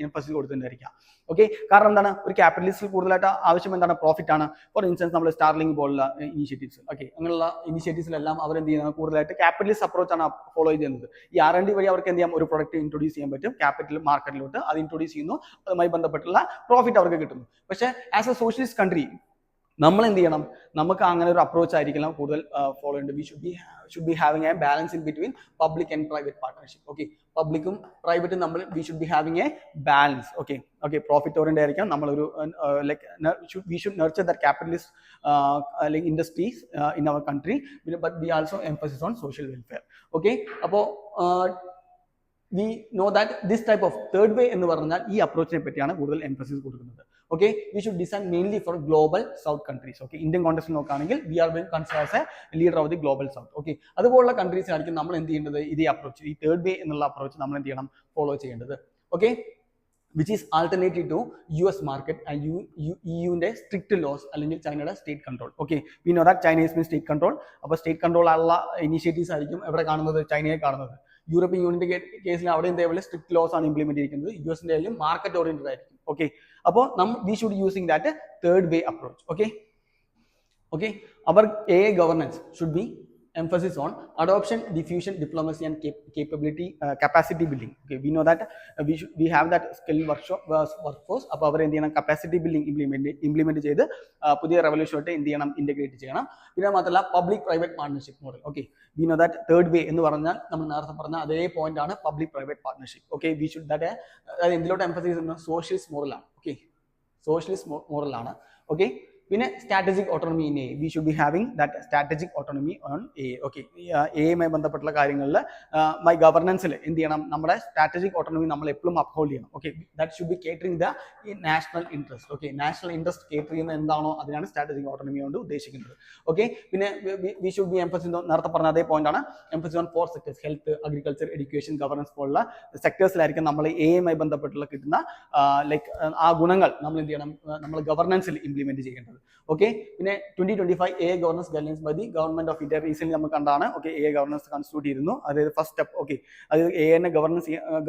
[SPEAKER 1] എംഫസിസ് കൊടുത്തിട്ടുണ്ടായിരിക്കുക. ഓക്കെ, കാരണം എന്താണ്? ഒരു ക്യാപിറ്റലിസ്റ്റിൽ കൂടുതലായിട്ട് ആവശ്യം എന്താണ്? പ്രോഫിറ്റ് ആണ്. ഫോർ ഇൻസ്റ്റൻസ് നമ്മൾ സ്റ്റാർലിങ്ക് പോലുള്ള ഇനിഷ്യേറ്റീവ്സ്, ഓക്കെ, അങ്ങനെയുള്ള ഇനിഷ്യേറ്റീവ്സിലെല്ലാം അവർ എന്ത് ചെയ്യുന്നത്? കൂടുതലായിട്ട് ക്യാപിറ്റലിസ്റ്റ് അപ്രോച്ച് ആണ് ഫോളോ ചെയ്യുന്നത്. ഈ R&D വഴി അവർക്ക് എന്ത് ചെയ്യാം? ഒരു പ്രൊഡക്റ്റ് ഇൻട്രൊഡ്യൂസ് ചെയ്യാൻ പറ്റും ക്യാപിറ്റൽ മാർക്കറ്റിലോട്ട്, അത് ഇൻട്രൊഡ്യൂസ് ചെയ്യുന്നു, അതുമായി ബന്ധപ്പെട്ടുള്ള പ്രോഫിറ്റ് അവർക്ക് കിട്ടുന്നു. പക്ഷേ ആസ് എ സോഷ്യലിസ്റ്റ് കൺട്രി നമ്മൾ എന്ത് ചെയ്യണം? നമുക്ക് അങ്ങനെ ഒരു അപ്രോച്ച് ആയിരിക്കണം കൂടുതൽ ഫോളോ ചെയ്യേണ്ടത്. We should be having a balance in between public and private partnership. Okay, പബ്ലിക്കും പ്രൈവറ്റും നമ്മൾ we should be having a balance. Okay, profit oriented ആയിരിക്കാം. നമ്മളൊരു we should nurture that capitalist industries in our country, but we also emphasis on social welfare. Okay, അപ്പോൾ we know that this type of third way എന്ന് പറഞ്ഞാൽ ഈ അപ്രോച്ചിനെ പറ്റിയാണ് കൂടുതൽ emphasis കൊടുക്കുന്നത്. Okay, we should design mainly for global south countries. Okay, Indian കോണ്ടെക്സ്റ്റിൽ നോക്കുകയാണെങ്കിൽ we are being considered as a leader of the global south. Okay, അതുപോലുള്ള കൺട്രീസിനായിരിക്കും നമ്മൾ എന്ത് ചെയ്യേണ്ടത്? ഇതേ അപ്രോച്ച്, ഈ തേർഡ് വേ എന്നുള്ള അപ്രോച്ച് നമ്മൾ എന്ത് ചെയ്യണം? ഫോളോ ചെയ്യേണ്ടത്. Okay, which is alternative to US market and EUന്റെ സ്ട്രിക്റ്റ് ലോസ് അല്ലെങ്കിൽ ചൈനയുടെ state control. Okay, we know that China is state control. അപ്പോൾ സ്റ്റേറ്റ് കൺട്രോൾ ഉള്ള ഇനിഷ്യേറ്റീവ്സ് ആയിരിക്കും എവിടെ കാണുന്നത്? ചൈനയെ കാണുന്നത്. യൂറോപ്യൻ യൂണിയന്റെ കേസിൽ അവിടെ ഇതേപോലെ സ്ട്രിക്റ്റ് ലോസ് ആണ് ഇംപ്ലിമെന്റ് ചെയ്തിരിക്കുന്നത്. US-ന്റെ ആയാലും മാർക്കറ്റ് ഓറിയന്റഡ് ആയിരിക്കും. ഓക്കെ, അപ്പോൾ we should using that third way approach. Okay, our governance should be emphasis on adoption, diffusion, diplomacy and capacity building. Okay, we know that we have that skill workforce. അപ്പോൾ അവർ എന്ത് ചെയ്യണം? Capacity building implement ചെയ്ത് പുതിയ റെവല്യൂഷനായിട്ട് എന്ത് ചെയ്യണം? Integrate ചെയ്യണം. പിന്നെ മാത്രമല്ല public private partnership model. Okay, we know that third way എന്ന് പറഞ്ഞാൽ നമ്മൾ നേരത്തെ പറഞ്ഞ അതേ പോയിന്റ് ആണ് public private partnership. Okay, we should that എന്തിലോട്ട് എംഫസൈസ് ചെയ്യുന്നത്? സോഷ്യലിസ്റ്റ് മോഡലാണ്. ഓക്കെ, സോഷ്യലിസ്റ്റ് മോഡലാണ്. ഓക്കെ, പിന്നെ strategic autonomy in A, we should be having that strategic autonomy on A. Okay, എയുമായി ബന്ധപ്പെട്ടുള്ള കാര്യങ്ങളിൽ മൈ ഗവർണൻസിൽ എന്ത് ചെയ്യണം? നമ്മുടെ സ്ട്രാറ്റജിക് ഓട്ടോണമി നമ്മൾ എപ്പോഴും അപ്ഹോൾഡ് ചെയ്യണം. Okay, that should be catering the national interest. Okay, national interest cater ചെയ്യുന്ന എന്താണോ അതിനാണ് സ്ട്രാറ്റജിക് ഓട്ടോണമി കൊണ്ട് ഉദ്ദേശിക്കുന്നത്. ഓക്കെ, പിന്നെ വി ഷുഡ് ബി എംഫസിസ്, നേരത്തെ പറഞ്ഞ അതേ പോയിന്റ് ആണ്, emphasis on 4 sectors: health, agriculture, education, governance പോലുള്ള സെക്ടേഴ്സിലായിരിക്കും നമ്മൾ എയുമായി ബന്ധപ്പെട്ടുള്ള കിട്ടുന്ന ആ ഗുണങ്ങൾ നമ്മൾ എന്ത് ചെയ്യണം? നമ്മൾ ഗവർണൻസിൽ ഇംപ്ലിമെന്റ് ചെയ്യേണ്ടത്. ഓക്കെ, പിന്നെ 2025 governance guidelines by the government of India recent നമ്മൾ കണ്ടാണ്. ഓക്കെ, ഗവർണൻസ് കോൺസ്റ്റിറ്റ്യൂട്ട് ചെയ്തിരുന്നു. അതായത് ഫസ്റ്റ് സ്റ്റെപ്പ്. ഓക്കെ, അത്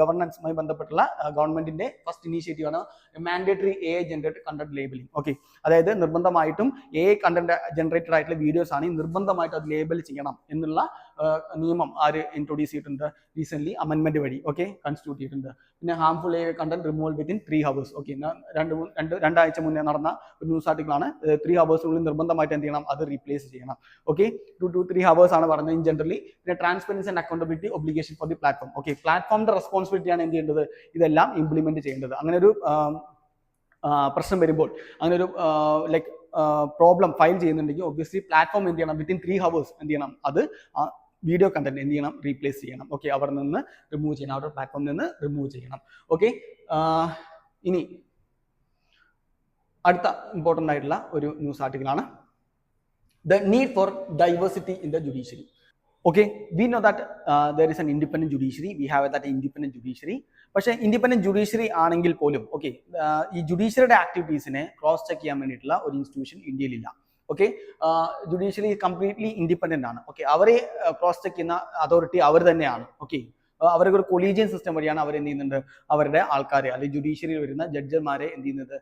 [SPEAKER 1] ഗവർണൻസുമായി ബന്ധപ്പെട്ടുള്ള ഗവൺമെന്റിന്റെ ഫസ്റ്റ് ഇനീഷ്യേറ്റീവ് ആണ് mandatory generated content labelling. Okay, അതായത് നിർബന്ധമായിട്ടും കണ്ടന്റ് ജനറേറ്റഡ് ആയിട്ടുള്ള വീഡിയോസ് ആണ് നിർബന്ധമായിട്ട് അത് ലേബൽ ചെയ്യണം എന്നുള്ള നിയമം ആര് ഇൻട്രൊഡ്യൂസ് ചെയ്തിട്ടുണ്ട്? റീസെന്റ് അമെന്റ്മെന്റ് വഴി. ഓക്കെ, കോൺസ്റ്റിറ്റ്യൂട്ട് ചെയ്തിട്ടുണ്ട്. പിന്നെ harmful content removal within 3 hours. Okay, രണ്ടാഴ്ച മുന്നേ നടന്ന ഒരു ന്യൂസ് ആർട്ടിക്കിൾ ആണ്. 3 hours നിർബന്ധമായിട്ട് എന്ത് ചെയ്യണം? അത് റീപ്ലേസ് ചെയ്യണം. ഓക്കെ, 2 to 3 hours ആണ് പറഞ്ഞത് ഇൻ ജനറലി. പിന്നെ transparency and accountability obligation for the platform. Okay, പ്ലാറ്റ്ഫോമിന്റെ റെസ്പോൺസിബിലിറ്റി ആണ് എന്ത് ചെയ്യേണ്ടത്? ഇതെല്ലാം ഇംപ്ലിമെന്റ് ചെയ്യേണ്ടത്. അങ്ങനെ ഒരു പ്രശ്നം വരുമ്പോൾ, അങ്ങനെ ഒരു പ്രോബ്ലം ഫയൽ ചെയ്യുന്നുണ്ടെങ്കിൽ ഒബ്വിയസ്ലി പ്ലാറ്റ്ഫോം എന്ത് ചെയ്യണം? വിത്തിൻ 3 hours എന്ത് ചെയ്യണം? അത് വീഡിയോ കണ്ടന്റ് എന്ത് ചെയ്യണം? റീപ്ലേസ് ചെയ്യണം. ഓക്കെ, അവിടെ നിന്ന് റിമൂവ് ചെയ്യണം, അവരുടെ പ്ലാറ്റ്ഫോമിൽ നിന്ന് റിമൂവ് ചെയ്യണം. ഓക്കെ, ഇനി അടുത്ത ഇമ്പോർട്ടൻ്റ് ആയിട്ടുള്ള ഒരു ന്യൂസ് ആർട്ടിക്കിൾ ആണ് the need for diversity in the judiciary. Okay, we know that there is an independent judiciary. We have that independent judiciary. പക്ഷേ ഇൻഡിപെൻഡന്റ് ജുഡീഷ്യറി ആണെങ്കിൽ പോലും ഈ ജുഡീഷ്യറിയുടെ ആക്ടിവിറ്റീസിനെ ക്രോസ് ചെക്ക് ചെയ്യാൻ വേണ്ടിയിട്ടുള്ള ഒരു ഇൻസ്റ്റിറ്റ്യൂഷൻ ഇന്ത്യയിലില്ല. ഓക്കെ, ജുഡീഷ്യറി കംപ്ലീറ്റ്ലി ഇൻഡിപെൻഡന്റ് ആണ്. ഓക്കെ, അവരെ ക്രോസ് ചെക്ക് ചെയ്യുന്ന അതോറിറ്റി അവർ തന്നെയാണ്. ഓക്കെ, അവർക്ക് ഒരു കൊളീജിയൻ സിസ്റ്റം വഴിയാണ് അവർ എന്ത് ചെയ്യുന്നുണ്ട്? അവരുടെ ആൾക്കാരെ അല്ലെങ്കിൽ ജുഡീഷ്യറിയിൽ വരുന്ന ജഡ്ജന്മാരെ എന്ത് ചെയ്യുന്നത്?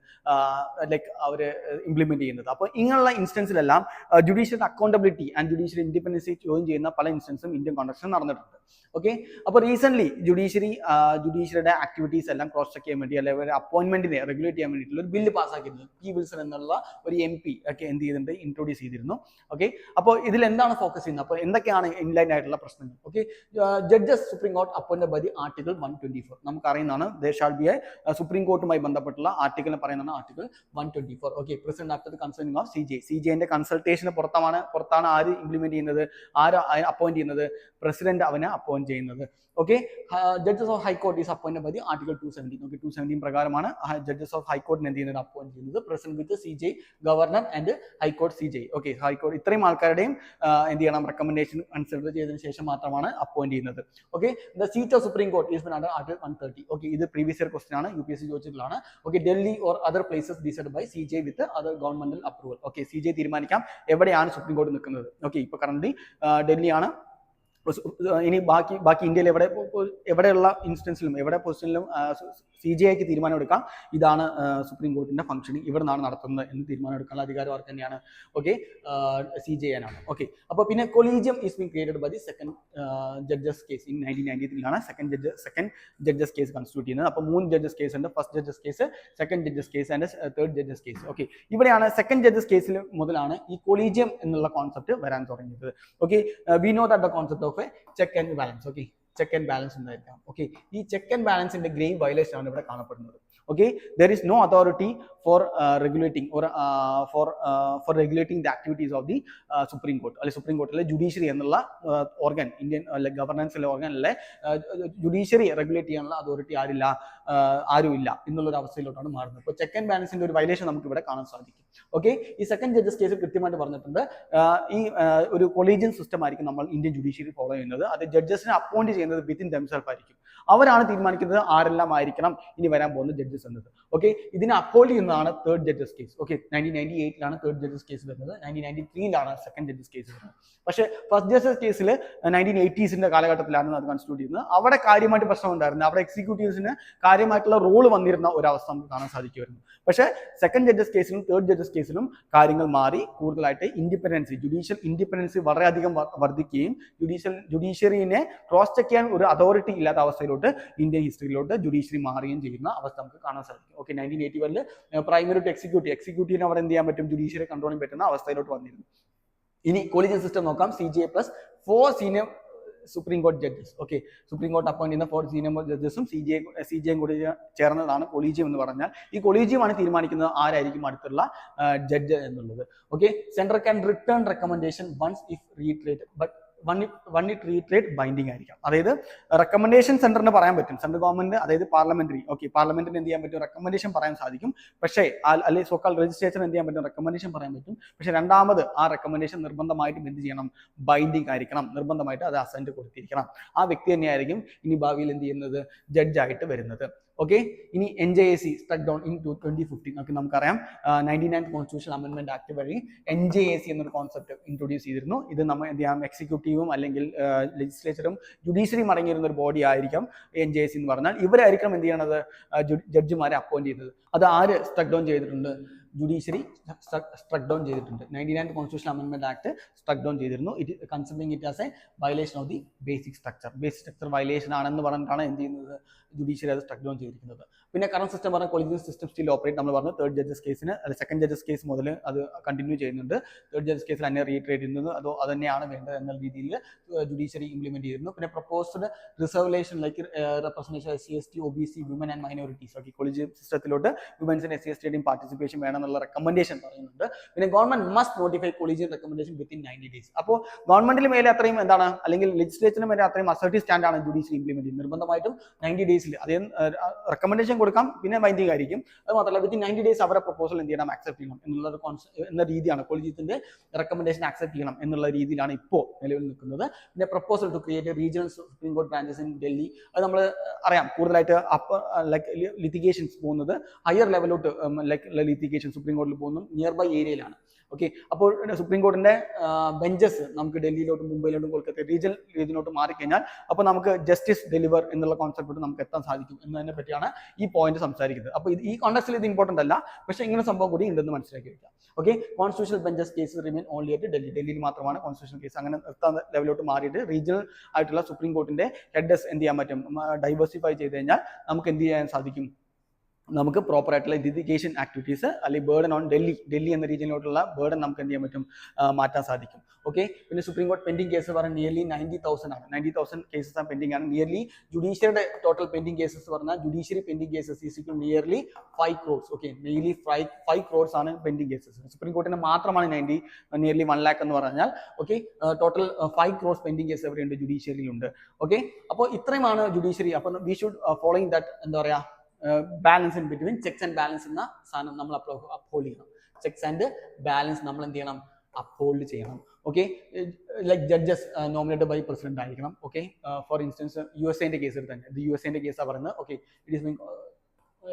[SPEAKER 1] അവർ ഇംപ്ലിമെന്റ് ചെയ്യുന്നത്. അപ്പോൾ ഇങ്ങനെയുള്ള ഇൻസ്റ്റൻസിലെല്ലാം judicial accountability and judicial independency join ചെയ്യുന്ന പല ഇൻസ്റ്റൻസും ഇന്ത്യൻ കോൺസ്റ്റിറ്റ്യൂഷൻ നടന്നിട്ടുണ്ട്. ഓക്കെ, അപ്പോൾ റീസെന്റ് ജുഡീഷ്യറിയുടെ ആക്ടിവിറ്റീസ് എല്ലാം ക്രോസ് ചെക്ക് ചെയ്യാൻ വേണ്ടി അല്ലെങ്കിൽ അപ്പോയിന്റ്മെന്റിനെ റെഗുലേറ്റ് ചെയ്യാൻ വേണ്ടിയിട്ടുള്ള ഒരു ബില്ല് പാസ്സാക്കിയിരുന്നു. പി വിൽസൺ എന്നുള്ള ഒരു MP ഒക്കെ എന്ത് ചെയ്തിട്ടുണ്ട്? ഇൻട്രൊഡ്യൂസ് ചെയ്തിരുന്നു. ഓക്കെ, അപ്പോൾ ഇതിൽ എന്താണ് ഫോക്കസ് ചെയ്യുന്നത്? അപ്പോൾ എന്തൊക്കെയാണ് ഇൻലൈൻ ആയിട്ടുള്ള പ്രശ്നങ്ങൾ? Okay, judges supreme court appointed by the article 124. നമുക്ക് അറിയുന്നതാണ് there shall be a supreme കോർട്ടുമായി ബന്ധപ്പെട്ടുള്ള ആർട്ടിക്കിളിനെ പറയുന്നതാണ് article 124. Okay, president after the consulting of CJ കൺസൾട്ടേഷന് പുറത്താണ് ആര് ഇംപ്ലിമെന്റ് ചെയ്യുന്നത്? ആര് അപ്പോയിന്റ് ചെയ്യുന്നത്? പ്രസിഡന്റ് അവനെ അപ്പോയിന്റ് ചെയ്യുന്നത്. Okay, judges of high court is appointed by the article 217. Okay, 217 പ്രകാരമാണ് ജഡ്ജസ് ഓഫ് ഹൈക്കോർട്ടിനെ എന്ത് ചെയ്യുന്നത്? അപ്പോയിന്റ് ചെയ്യുന്നത്. President with CJ, governor and high court CJ. Okay, high court ഇത്രയും ആൾക്കാരുടെയും എന്ത് ചെയ്യണം? റെക്കമെൻഡേഷൻ കൺസിഡർ ചെയ്തതിനു ശേഷം മാത്രമാണ് അപ്പോയിന്റ് ചെയ്യുന്നത്. Okay, the seat of Supreme Court is under Article 130. Okay, this previous year question ആണ് UPSC ചോദിച്ചിട്ടുള്ളതാണ്. Okay, Delhi or other places decided by CJ with other governmental approval. Okay, CJ തീരുമാനിക്കാം എവിടെയാണ് supreme കോടതി നിൽക്കുന്നത്. Okay, ഇപ്പോൾ current Delhi ആണ്. ഇനി ബാക്കി ഇന്ത്യയിൽ എവിടെയുള്ള ഇൻസ്റ്റൻസിലും എവിടെ പൊസിഷനിലും CJIക്ക് തീരുമാനം എടുക്കാം ഇതാണ് സുപ്രീം കോർട്ടിന്റെ ഫംഗ്ഷനിങ് ഇവിടെ നിന്നാണ് നടത്തുന്നത് എന്ന് തീരുമാനം എടുക്കാനുള്ള അധികാരം അവർക്ക് തന്നെയാണ്. ഓക്കെ, CJI ആണ്. ഓക്കെ, അപ്പോൾ പിന്നെ collegium is been created by the second judges case in 1993 second judges case constitute ചെയ്യുന്നത്. അപ്പോൾ 3 ജഡ്ജസ് കേസ് ഉണ്ട്. First judges case, second judges case and third judges case. Okay, ഇവിടെയാണ് സെക്കൻഡ് ജഡ്ജസ് കേസിൽ മുതലാണ് ഈ കൊളീജിയം എന്നുള്ള കോൺസെപ്റ്റ് വരാൻ തുടങ്ങിയത്. Okay, we know that the concept of a check and balance. Okay, check and balance ഉണ്ടായിരിക്കാം. Okay, ഈ check and ബാലൻസിന്റെ ഗ്രേവ് വയലേഷൻ ആണ് ഇവിടെ കാണപ്പെടുന്നത്. Okay, there is no authority for regulating or for regulating the activities of the Supreme Court. Or Supreme Court, like judiciary ennulla organ, Indian like governance organ, like judiciary regulate cheyanalla authority ആരും ഇല്ല എന്നുള്ള അവസ്ഥയിലോട്ടാണ് മാറുന്നത്. അപ്പോൾ check and ബാലൻസിന്റെ ഒരു violation നമുക്ക് ഇവിടെ കാണാൻ സാധിക്കും. ഓക്കെ, ഈ സെക്കൻഡ് ജഡ്ജസ് കേസിൽ കൃത്യമായിട്ട് പറഞ്ഞിട്ടുണ്ട് ഈ ഒരു കൊളീജിയൻ സിസ്റ്റം ആയിരിക്കും നമ്മൾ ഇന്ത്യൻ ജുഡീഷ്യറി ഫോളോ ചെയ്യുന്നത്. അത് ജഡ്ജസിനെ അപ്പോയിന്റ് ചെയ്യുന്നത് വിത്തിൻ ദംസെൽഫ് ആയിരിക്കും. അവരാണ് തീരുമാനിക്കുന്നത് ആരെല്ലാം ആയിരിക്കണം ഇനി വരാൻ പോകുന്ന ജഡ്ജസ് എന്നത്. ഓക്കെ, ഇതിനെ അപ്പോയിന്റ് ചെയ്യുന്നതാണ് third judges case. Okay, 1998 third judges case വരുന്നത്, 1993 സെക്കൻഡ് ജഡ്ജസ് കേസ് വരുന്നത്. പക്ഷേ ഫസ്റ്റ് ജഡ്ജസ് കേസിൽ 1980s കാലഘട്ടത്തിലാണ് അത് കൺസ്റ്റിറ്റ്യൂട്ട് ചെയ്യുന്നത്. അവിടെ കാര്യമായിട്ട് പ്രശ്നം ഉണ്ടായിരുന്നു. അവിടെ എക്സിക്യൂട്ടീവ്സിന് കാര്യമായിട്ടുള്ള റോള് വന്നിരുന്ന ഒരവസ്ഥ നമുക്ക് കാണാൻ സാധിക്കുമായിരുന്നു. പക്ഷേ സെക്കൻഡ് ജഡ്ജസ് കേസിലും തേർഡ് ജഡ്ജസ് കേസിലും കാര്യങ്ങൾ മാറി കൂടുതലായിട്ട് ഇൻഡിപെൻഡൻസി, ജുഡീഷ്യൽ ഇൻഡിപെൻഡൻസി വളരെയധികം വർദ്ധിക്കുകയും ജുഡീഷ്യറിനെ ക്രോസ് ചെക്ക് ചെയ്യാൻ ഒരു അതോറിറ്റി ഇല്ലാത്ത അവസ്ഥയിലോട്ട് ഇന്ത്യൻ ഹിസ്റ്ററിയിലോട്ട് ജുഡീഷ്യറി മാറുകയും ചെയ്യുന്ന അവസ്ഥ നമുക്ക് കാണാൻ സാധിക്കും. ഓക്കെ, 1981 പ്രൈമറി ടു എക്സിക്യൂട്ടീവിന് അവിടെ എന്ത് ചെയ്യാൻ പറ്റും, ജുഡീഷ്യറി കൺട്രോൾ ചെയ്യാൻ പറ്റുന്ന അവസ്ഥയിലോട്ട് വന്നിരുന്നു. ഇനി കൊളീജിയൻ സിസ്റ്റം നോക്കാം. CJI പ്ലസ് 4 സീനിയർ സുപ്രീം കോടതി judges. Okay, supreme court appoint ചെയ്യുന്ന 4 സീനിയർ ജഡ്ജസും CJIയും കൂടി ചേർന്നതാണ് കൊളീജിയം എന്ന് പറഞ്ഞാൽ. ഈ കൊളീജിയമാണ് തീരുമാനിക്കുന്നത് ആരായിരിക്കും അടുത്തുള്ള ജഡ്ജ് എന്നുള്ളത്. Okay, central can return recommendation once if reiterated but one it reiterate binding ആയിരിക്കാം. അതായത് റെക്കമെൻഡേഷൻ സെന്ററിന് പറയാൻ പറ്റും, സെൻട്രൽ ഗവൺമെന്റ് അതായത് പാർലമെന്ററി. ഓക്കെ, പാർലമെന്റിന് എന്ത് ചെയ്യാൻ പറ്റും, റെക്കമെൻഡേഷൻ പറയാൻ സാധിക്കും. പക്ഷേ അല്ലെങ്കിൽ സോക്കാൾ ലെജിസ്ലേച്ചറിന് എന്ത് ചെയ്യാൻ പറ്റും, റെക്കമെൻഡേഷൻ പറയാൻ പറ്റും. പക്ഷെ രണ്ടാമത് ആ റെക്കമെൻഡേഷൻ നിർബന്ധമായിട്ടും എന്ത് ചെയ്യണം, ബൈൻഡിങ് ആയിരിക്കണം. നിർബന്ധമായിട്ട് അത് അസന്റ് കൊടുത്തിരിക്കണം. ആ വ്യക്തി തന്നെയായിരിക്കും ഇനി ഭാവിയിൽ എന്ത് ചെയ്യുന്നത്, ജഡ്ജായിട്ട് വരുന്നത്. ഓക്കെ, ഇനി NJAC സ്ട്രക്ക് ഡൗൺ ഇൻ 2015. ഓക്കെ, നമുക്കറിയാം 99th കോൺസ്റ്റിറ്റ്യൂഷൻ അമെൻമെന്റ് ആക്ട് വഴി NJAC എന്നൊരു കോൺസെപ്റ്റ് ഇൻട്രൊഡ്യൂസ് ചെയ്തിരുന്നു. ഇത് നമ്മൾ എന്ത് ചെയ്യാം, എക്സിക്യൂട്ടീവും അല്ലെങ്കിൽ ലെജിസ്ലേച്ചറും ജുഡീഷ്യറിയും അടങ്ങിയിരുന്ന ഒരു ബോഡി ആയിരിക്കും NJAC എന്ന് പറഞ്ഞാൽ. ഇവരായിരിക്കും എന്ത് ചെയ്യണത്, ജഡ്ജിമാരെ അപ്പോയിന്റ് ചെയ്തത്. അത് ആര് സ്ട്രക്ക് ഡൗൺ ചെയ്തിട്ടുണ്ട്, ജുഡീഷ്യറി സ്ട്രക്ക് ഡൗൺ ചെയ്തിട്ടുണ്ട്. 99th കോൺസ്റ്റിറ്റ്യൂഷൻ അമെൻമെന്റ് ആക്ട് സ്ട്രക്ക് ഡൗൺ ചെയ്തിരുന്നു. It considering it as a violation of the basic structure violation ആണെന്ന് പറഞ്ഞിട്ടാണ് എന്ത് ചെയ്യുന്നത്, ജുഡീഷ്യറി അത് സ്ട്രക്ക് ഡൗൺ ചെയ്തിരിക്കുന്നത്. പിന്നെ കറന്റ് സിസ്റ്റം പറഞ്ഞാൽ കൊളീജിയൻ സിസ്റ്റം സ്റ്റിൽ ഓപ്പറേറ്റ്. നമ്മൾ പറഞ്ഞു തേർഡ് ജഡ്ജസ് കേസിന് അല്ല സെക്കൻഡ് ജഡ്ജസ് കേസ് മുതൽ അത് കണ്ടിന്യൂ ചെയ്യുന്നുണ്ട്. തേർഡ് ജഡ്ജസ് കേസിൽ തന്നെ റീഇറ്ററേറ്റ് ചെയ്യുന്നത് അത് തന്നെയാണ് വേണ്ടത് എന്ന രീതിയിൽ ജുഡീഷ്യറി ഇംപ്ലിമെന്റ് ചെയ്തിരുന്നു. പിന്നെ proposed reservation like representation SC/ST OBC women and minorities. Okay, collegium സിസ്റ്റത്തിലോട്ട് വിമൻസിന് SC/STയുടെയും പാർട്ടിസിപ്പേഷൻ വേണമെന്നുള്ള റെക്കമെൻഡേഷൻ പറയുന്നുണ്ട്. പിന്നെ government must notify collegium recommendation within 90 days. അപ്പോൾ ഗവൺമെന്റിന് മേലെ അത്രയും എന്താണ് അല്ലെങ്കിൽ ലെജിസ്ലേച്ചറിന് മേലെ അത്രയും അസർട്ടീവ് സ്റ്റാൻഡാണ് ജുഡീഷ്യറി ഇംപ്ലിമെന്റ് ചെയ്യുന്നത്. നിർബന്ധമായിട്ടും 90 days അതേ റെക്കമെൻഡേഷൻ കൊടുക്കാം, പിന്നെ ബൈൻഡിങ് ആയിരിക്കും. അത് മാത്രമല്ല വിത്തിൻ 90 days അവരുടെ പ്രപ്പോസൽ എന്ത് ചെയ്യണം, ആക്സെപ്റ്റ് ചെയ്യണം എന്ന രീതിയാണ്. കൊളീജിയത്തിന്റെ റെക്കമെൻഡേഷൻ ആക്സെപ്റ്റ് ചെയ്യണം എന്നുള്ള രീതിയിലാണ് ഇപ്പോൾ നിലവിൽ നിൽക്കുന്നത്. പിന്നെ proposal to create regional supreme court branches in Delhi. അത് നമ്മൾ അറിയാം കൂടുതലായിട്ട് ലൈക്ക് ലിറ്റിഗേഷൻസ് പോകുന്നത് ഹയർ ലെവലോട്ട് ലൈക്ക് ലിറ്റിഗേഷൻ സുപ്രീം കോടതിയിൽ പോകുന്നത് നിയർ ബൈ ഏരിയയിലാണ്. ഓക്കെ, അപ്പോൾ സുപ്രീം കോർട്ടിന്റെ ബെഞ്ചസ് നമുക്ക് ഡൽഹിയിലോട്ടും മുംബൈയിലോട്ടും കൊൽക്കത്ത റീജിയനിലോട്ട് മാറിക്കഴിഞ്ഞാൽ അപ്പോൾ നമുക്ക് ജസ്റ്റിസ് ഡെലിവർ എന്നുള്ള കോൺസെപ്റ്റ് നമുക്ക് എത്താൻ സാധിക്കും എന്നതിനെ പറ്റിയാണ് ഈ പോയിന്റ് സംസാരിക്കുന്നത്. അപ്പോൾ ഈ കോൺടെക്സ്റ്റിൽ ഇത് ഇമ്പോർട്ടന്റ് അല്ല, പക്ഷേ ഇങ്ങനെ സംഭവം കൂടി ഉണ്ടെന്ന് മനസ്സിലാക്കി വെക്കാം. Okay, constitutional benches case remain only at ഡൽഹിയിൽ മാത്രമാണ് കോൺസ്റ്റിറ്റ്യൂഷണൽ കേസ് അങ്ങനെ എത്താൻ ലെവലോട്ട് മാറിയിട്ട് റീജിയണൽ ആയിട്ടുള്ള സുപ്രീം കോർട്ടിന്റെ ഹെഡ്സ് എന്ത് ചെയ്യാൻ പറ്റും, ഡൈവേഴ്സിഫൈ ചെയ്ത് കഴിഞ്ഞാൽ നമുക്ക് എന്ത് ചെയ്യാൻ സാധിക്കും, നമുക്ക് പ്രോപ്പർ ആയിട്ടുള്ള ലിറ്റിഗേഷൻ ആക്ടിവിറ്റീസ് അല്ലെങ്കിൽ ബേർഡൻ ഓൺ ഡൽഹി എന്ന റീജിയനിലോട്ടുള്ള ബേർഡൻ നമുക്ക് എന്ത് ചെയ്യാൻ പറ്റും, മാറ്റാൻ സാധിക്കും. ഓക്കെ, പിന്നെ സുപ്രീം കോർട്ട് പെൻഡിങ് കേസ് പറഞ്ഞാൽ നിയർലി 90,000 ആണ്. 90,000 കേസസ് ആണ് പെൻഡിങ് ആണ്. നിയർലി ജുഡീഷ്യറിയുടെ ടോട്ടൽ പെൻഡിങ് കേസസ് പറഞ്ഞാൽ ജുഡീഷ്യറി പെൻഡിങ് കേസസ് ഈസിക്കും nearly 5 crores. Okay, nearly 5 crores ആണ് പെൻഡിങ് കേസസ്. സുപ്രീം കോർട്ടിന് മാത്രമാണ് നിയർലി 1 lakh എന്ന് പറഞ്ഞാൽ. Okay, total 5 crores pending case എവിടെയുണ്ട്, ജുഡീഷ്യറിയിലുണ്ട്. ഓക്കെ, അപ്പോൾ ഇത്രയുമാണ് ജുഡീഷ്യറി. അപ്പോൾ വി ഷുഡ് ഫോളോയിങ് ദാറ്റ് എന്താ പറയുക, balance in between checks and balance എന്ന സാധനം നമ്മൾ അപ്ഹോൾഡ് ചെയ്യണം. ചെക്സ് ആൻഡ് ബാലൻസ് നമ്മൾ എന്ത് ചെയ്യണം, അപ്ഹോൾഡ് ചെയ്യണം. Okay. Like judges nominated by president ആയിരിക്കണം. Okay. For instance USA case എടുത്താൽ ഇത് USA കേസാണ് പറയുന്നത്. Okay. It is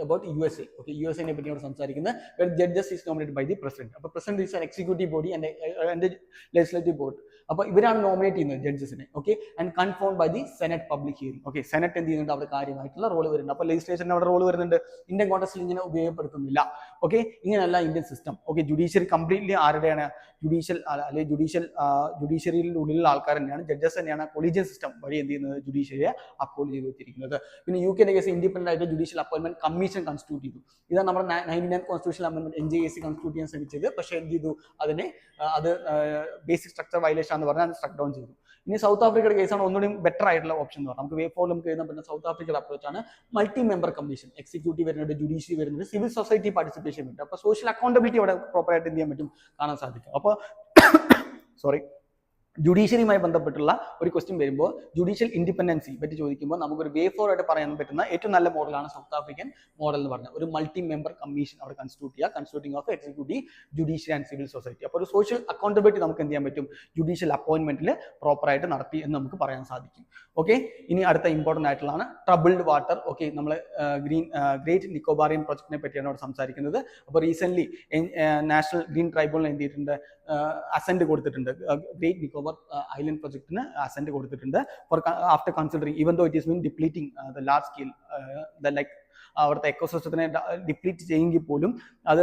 [SPEAKER 1] about USA. Okay, USA നെ പറ്റിയാണ് സംസാരിക്കുന്നത്. Judges is nominated by the president. അപ്പോൾ president is an executive body and legislative board. അപ്പോൾ ഇവരാണ് നോമിനേറ്റ് ചെയ്യുന്നത് ജഡ്ജസിനെ. Okay. And confirmed by the senate public hearing. Okay. Senate എന്ത് ചെയ്യുന്നുണ്ട്, അവിടെ കാര്യമായിട്ടുള്ള റോൾ വരുന്നുണ്ട്. അപ്പോൾ ലെജിസ്ലേഷന് അവിടെ റോൾ വരുന്നുണ്ട്. ഇന്ത്യൻ കോൺടെക്സ്റ്റിൽ ഇങ്ങനെ ഉപയോഗപ്പെടുത്തുന്നില്ല. ഓക്കെ. ഇങ്ങനെയല്ല Indian system. Okay. Judiciary completely ആരുടെയാണ്, ജുഡീഷ്യറിയുടെ ഉള്ളിലുള്ള ആൾക്കാർ തന്നെയാണ്, ജഡ്ജസ് തന്നെയാണ് കൊളീജിയൻ സിസ്റ്റം വഴി എന്ത് ചെയ്യുന്നത്, ജുഡീഷ്യറിയെ അപ്പോയിന്റ് ചെയ്ത് വെച്ചിരിക്കുന്നത്. പിന്നെ UK കേസ് ഇൻഡിപെൻഡന്റ് ആയിട്ട് ജുഡീഷ്യൽ അപ്പോയിന്റ്മെന്റ് കമ്മീഷൻ കൺസ്റ്റിറ്റ്യൂട്ട് ചെയ്തു. ഇതാണ് നമ്മുടെ 99th constitutional amendment NJAC constitute ചെയ്യാൻ ശ്രമിച്ചത്. പക്ഷേ എന്ത് ചെയ്തു, അത് ബേസിക് സ്ട്രക്ചർ വയലേഷൻ എന്ന് പറഞ്ഞാൽ അത് സ്ട്രക്ക് ഡൗൺ ചെയ്തു. ഇനി സൗത്ത് ആഫ്രിക്കയുടെ കേസാണ് ഒന്നുകൂടി ബെറ്റർ ആയിട്ടുള്ള ഓപ്ഷൻ എന്ന് പറഞ്ഞാൽ നമുക്ക് വേ ഫോർ നമുക്ക് എഴുതാൻ പറ്റുന്ന സൗത്ത് ആഫ്രിക്കയുടെ അപ്രോച്ചാണ് മൾട്ടി മെമ്പർ കമ്മീഷൻ. എക്സിക്യൂട്ടീവ് വരുന്നുണ്ട്, ജുഡീഷ്യറി വരുന്നുണ്ട്, സിവിൽ സൊസൈറ്റി പാർട്ടിസിപ്പേഷൻ വരുന്നുണ്ട്. അപ്പോൾ സോഷ്യൽ അക്കൗണ്ടബിലിറ്റി അവിടെ പ്രോപ്പറായിട്ട് എന്ത് ചെയ്യാൻ പറ്റും, കാണാൻ സാധിക്കും. അപ്പോൾ ജുഡീഷ്യറിയുമായി ബന്ധപ്പെട്ടുള്ള ഒരു ക്വസ്റ്റ്യൻ വരുമ്പോൾ ജുഡീഷ്യൽ ഇൻഡിപെൻഡൻസി പറ്റി ചോദിക്കുമ്പോൾ നമുക്കൊരു വേ ഫോർ ആയിട്ട് പറയാൻ പറ്റുന്ന ഏറ്റവും നല്ല മോഡലാണ് സൗത്ത് ആഫ്രിക്കൻ മോഡൽ എന്ന് പറഞ്ഞാൽ ഒരു മൾട്ടി മെമ്പർ കമ്മീഷൻ അവിടെ കൺസ്റ്റിറ്റ്യൂട്ട് ചെയ്യുക, constituting of executive, judiciary and civil society. അപ്പോൾ ഒരു സോഷ്യൽ അക്കൗണ്ടബിലിറ്റി നമുക്ക് എന്ത് ചെയ്യാൻ പറ്റും, ജുഡീഷ്യൽ അപ്പോയിന്റ്മെന്റിൽ പ്രോപ്പറായിട്ട് നടത്തി എന്ന് നമുക്ക് പറയാൻ സാധിക്കും. ഓക്കെ. ഇനി അടുത്ത ഇമ്പോർട്ടൻ്റ് ആയിട്ടുള്ളതാണ് ട്രബിൾഡ് വാട്ടർ. ഓക്കെ. നമ്മൾ ഗ്രേറ്റ് നിക്കോബാറിയൻ പ്രൊജക്ടിനെ പറ്റിയാണ് അവിടെ സംസാരിക്കുന്നത്. അപ്പോൾ റീസെന്റ് നാഷണൽ ഗ്രീൻ ട്രൈബ്യൂണൽ എന്ത് ചെയ്തിട്ടുണ്ട്, അസെന്റ് കൊടുത്തിട്ടുണ്ട്. ഗ്രേറ്റ് നിക്കോബാർ ഐലൻഡ് പ്രൊജക്ടിന് അസെന്റ് കൊടുത്തിട്ടുണ്ട്. For after considering even though it is mean depleting the large scale like അവിടുത്തെ എക്കോസിസ്റ്റത്തിനെ ഡിപ്ലീറ്റ് ചെയ്യുമെങ്കിൽ പോലും അത്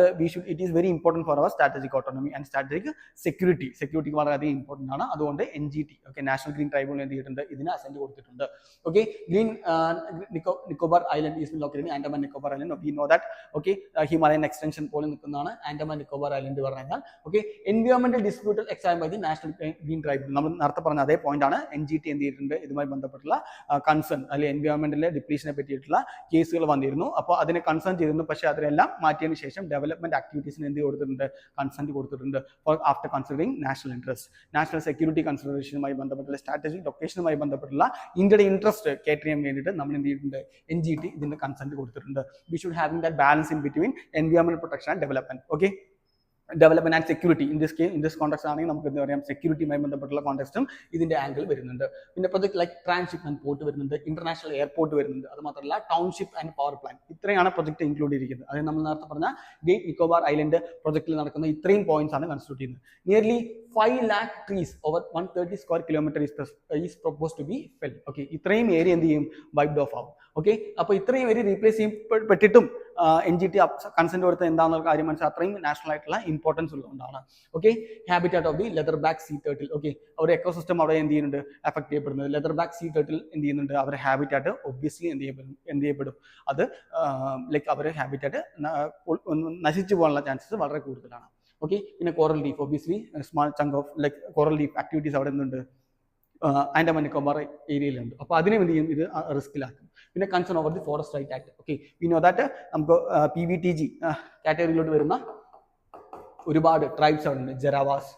[SPEAKER 1] it is very important for our strategic autonomy and strategic സെക്യൂരിറ്റിക്ക് വളരെയധികം ഇമ്പോർട്ടൻ്റ് ആണ്. അതുകൊണ്ട് NGT okay national green tribunal എന്ത് ചെയ്തിട്ടുണ്ട്, ഇതിന് അസെന്റ് കൊടുത്തിട്ടുണ്ട്. Okay. Green Nicobar island is located Andaman Nicobar island. We know that. Okay. Himalayan extension പോലെ നിൽക്കുന്നതാണ് ആൻഡമാൻ നിക്കോബാർ ഐലൻഡ് പറഞ്ഞാൽ. ഓക്കെ. എൻവയോൺമെന്റൽ disputal exam by the national green tribunal. നമ്മൾ നേരത്തെ പറഞ്ഞ അതേ പോയിന്റ് ആണ്. NGT എന്ത് ചെയ്തിട്ടുണ്ട്, ഇതുമായി ബന്ധപ്പെട്ടുള്ള കൺസേൺ അല്ലെങ്കിൽ എൻവയോൺമെന്റിലെ ഡിപ്ലീഷനെ പറ്റിയിട്ടുള്ള കേസുകൾ വന്നിരുന്നു. അപ്പോൾ അതിനെ കൺസേൺ ചെയ്തിരുന്നു. പക്ഷേ അതിനെല്ലാം മാറ്റിയതിനു ശേഷം ഡെവലപ്മെന്റ് ആക്ടിവിറ്റീസിന് എന്ത് കൊടുത്തിട്ടുണ്ട്, കൺസെന്റ് കൊടുത്തിട്ടുണ്ട്. For after considering national interest, national security കൺസിഡറേഷനുമായി ബന്ധപ്പെട്ടുള്ള സ്ട്രാറ്റജിക് ലൊക്കേഷനുമായി ബന്ധപ്പെട്ടുള്ള ഇന്ത്യയുടെ ഇൻട്രസ്റ്റ് കേറ്റർ ചെയ്യാൻ വേണ്ടിയിട്ട് നമ്മൾ എന്ത് ചെയ്തിട്ടുണ്ട്, NGT ഇതിന്റെ കൺസെന്റ് കൊടുത്തിട്ടുണ്ട്. We should having that balance in between environment protection and development. Okay. Development and security in this context ആണെങ്കിൽ നമുക്ക് എന്താ പറയാം, സെക്യൂരിറ്റിയുമായി ബന്ധപ്പെട്ടുള്ള കോൺടെക്സ്റ്റും ഇതിന്റെ ആംഗിൾ വരുന്നുണ്ട്. പിന്നെ പ്രൊജക്ട് ലൈക്ക് ട്രാൻസ്ഷിപ്മെന്റ് പോർട്ട് വരുന്നുണ്ട്, ഇന്റർനാഷണൽ എയർപോർട്ട് വരുന്നുണ്ട്. അത് മാത്രമല്ല ടൗൺഷിപ്പ് ആൻഡ് പവർ പ്ലാന്റ്, ഇത്രയാണ് പ്രൊജക്ട് ഇൻക്ലൂഡ് ചെയ്തിരിക്കുന്നത്. അതായത് നമ്മൾ നേരത്തെ പറഞ്ഞ ഗ്രേറ്റ് നിക്കോബാർ ഐലൻഡ് പ്രൊജക്റ്റിൽ നടക്കുന്ന ഇത്രയും പോയിന്റ്സ് ആണ് കൺസ്റ്റിറ്റ്യൂട്ട് ചെയ്യുന്നത്. Nearly 5 lakh trees over 130 square kilometer is proposed to be felled. Okay. ഇത്രയും ഏരിയ എന്ത് ചെയ്യും, വൈപ്ഡ് ഓഫ് ആവും. ഓക്കെ. അപ്പോൾ ഇത്രയും ഏരിയ റീപ്ലേസ് ചെയ്യപ്പെട്ടിട്ടും NGT കൺസെന്റ് കൊടുത്ത എന്താണെന്നുള്ള കാര്യം മനസ്സിലാക്കുക. അത്രയും നാഷണൽ ആയിട്ടുള്ള ഇമ്പോർട്ടൻസ് ഉള്ളതുകൊണ്ടാണ്. Okay. Habitat of the leather back sea turtle. Okay. അവരുടെ എക്കോസിസ്റ്റം അവിടെ എന്ത് ചെയ്യുന്നുണ്ട്, എഫക്ട് ചെയ്യപ്പെടുന്നത്. ലെതർ ബാക്ക് സീ ടേർട്ടിൽ എന്ത് ചെയ്യുന്നുണ്ട്, അവരുടെ ഹാബിറ്റാറ്റ് ഒബ്വിയസ്ലി എന്ത് ചെയ്യപ്പെടും, അത് ലൈക്ക് അവരുടെ ഹാബിറ്റാറ്റ് നശിച്ചു പോകാനുള്ള ചാൻസസ് വളരെ കൂടുതലാണ്. ഓക്കെ. പിന്നെ coral reef, obviously small chunk of like coral reef activities അവിടെ നിന്നുണ്ട് ആൻഡമാൻ നിക്കോബാർ ഏരിയയിലുണ്ട്. അപ്പോൾ അതിനെ എന്ത് ചെയ്യും, ഇത് റിസ്കിലാക്കും. പിന്നെ concern over the forest right act. Okay. We know that നമുക്ക് PVTG കാറ്റഗറിയിലോട്ട് വരുന്ന ഒരുപാട് ട്രൈബ്സ് അവിടെ ഉണ്ട്. ജരാവാസ്.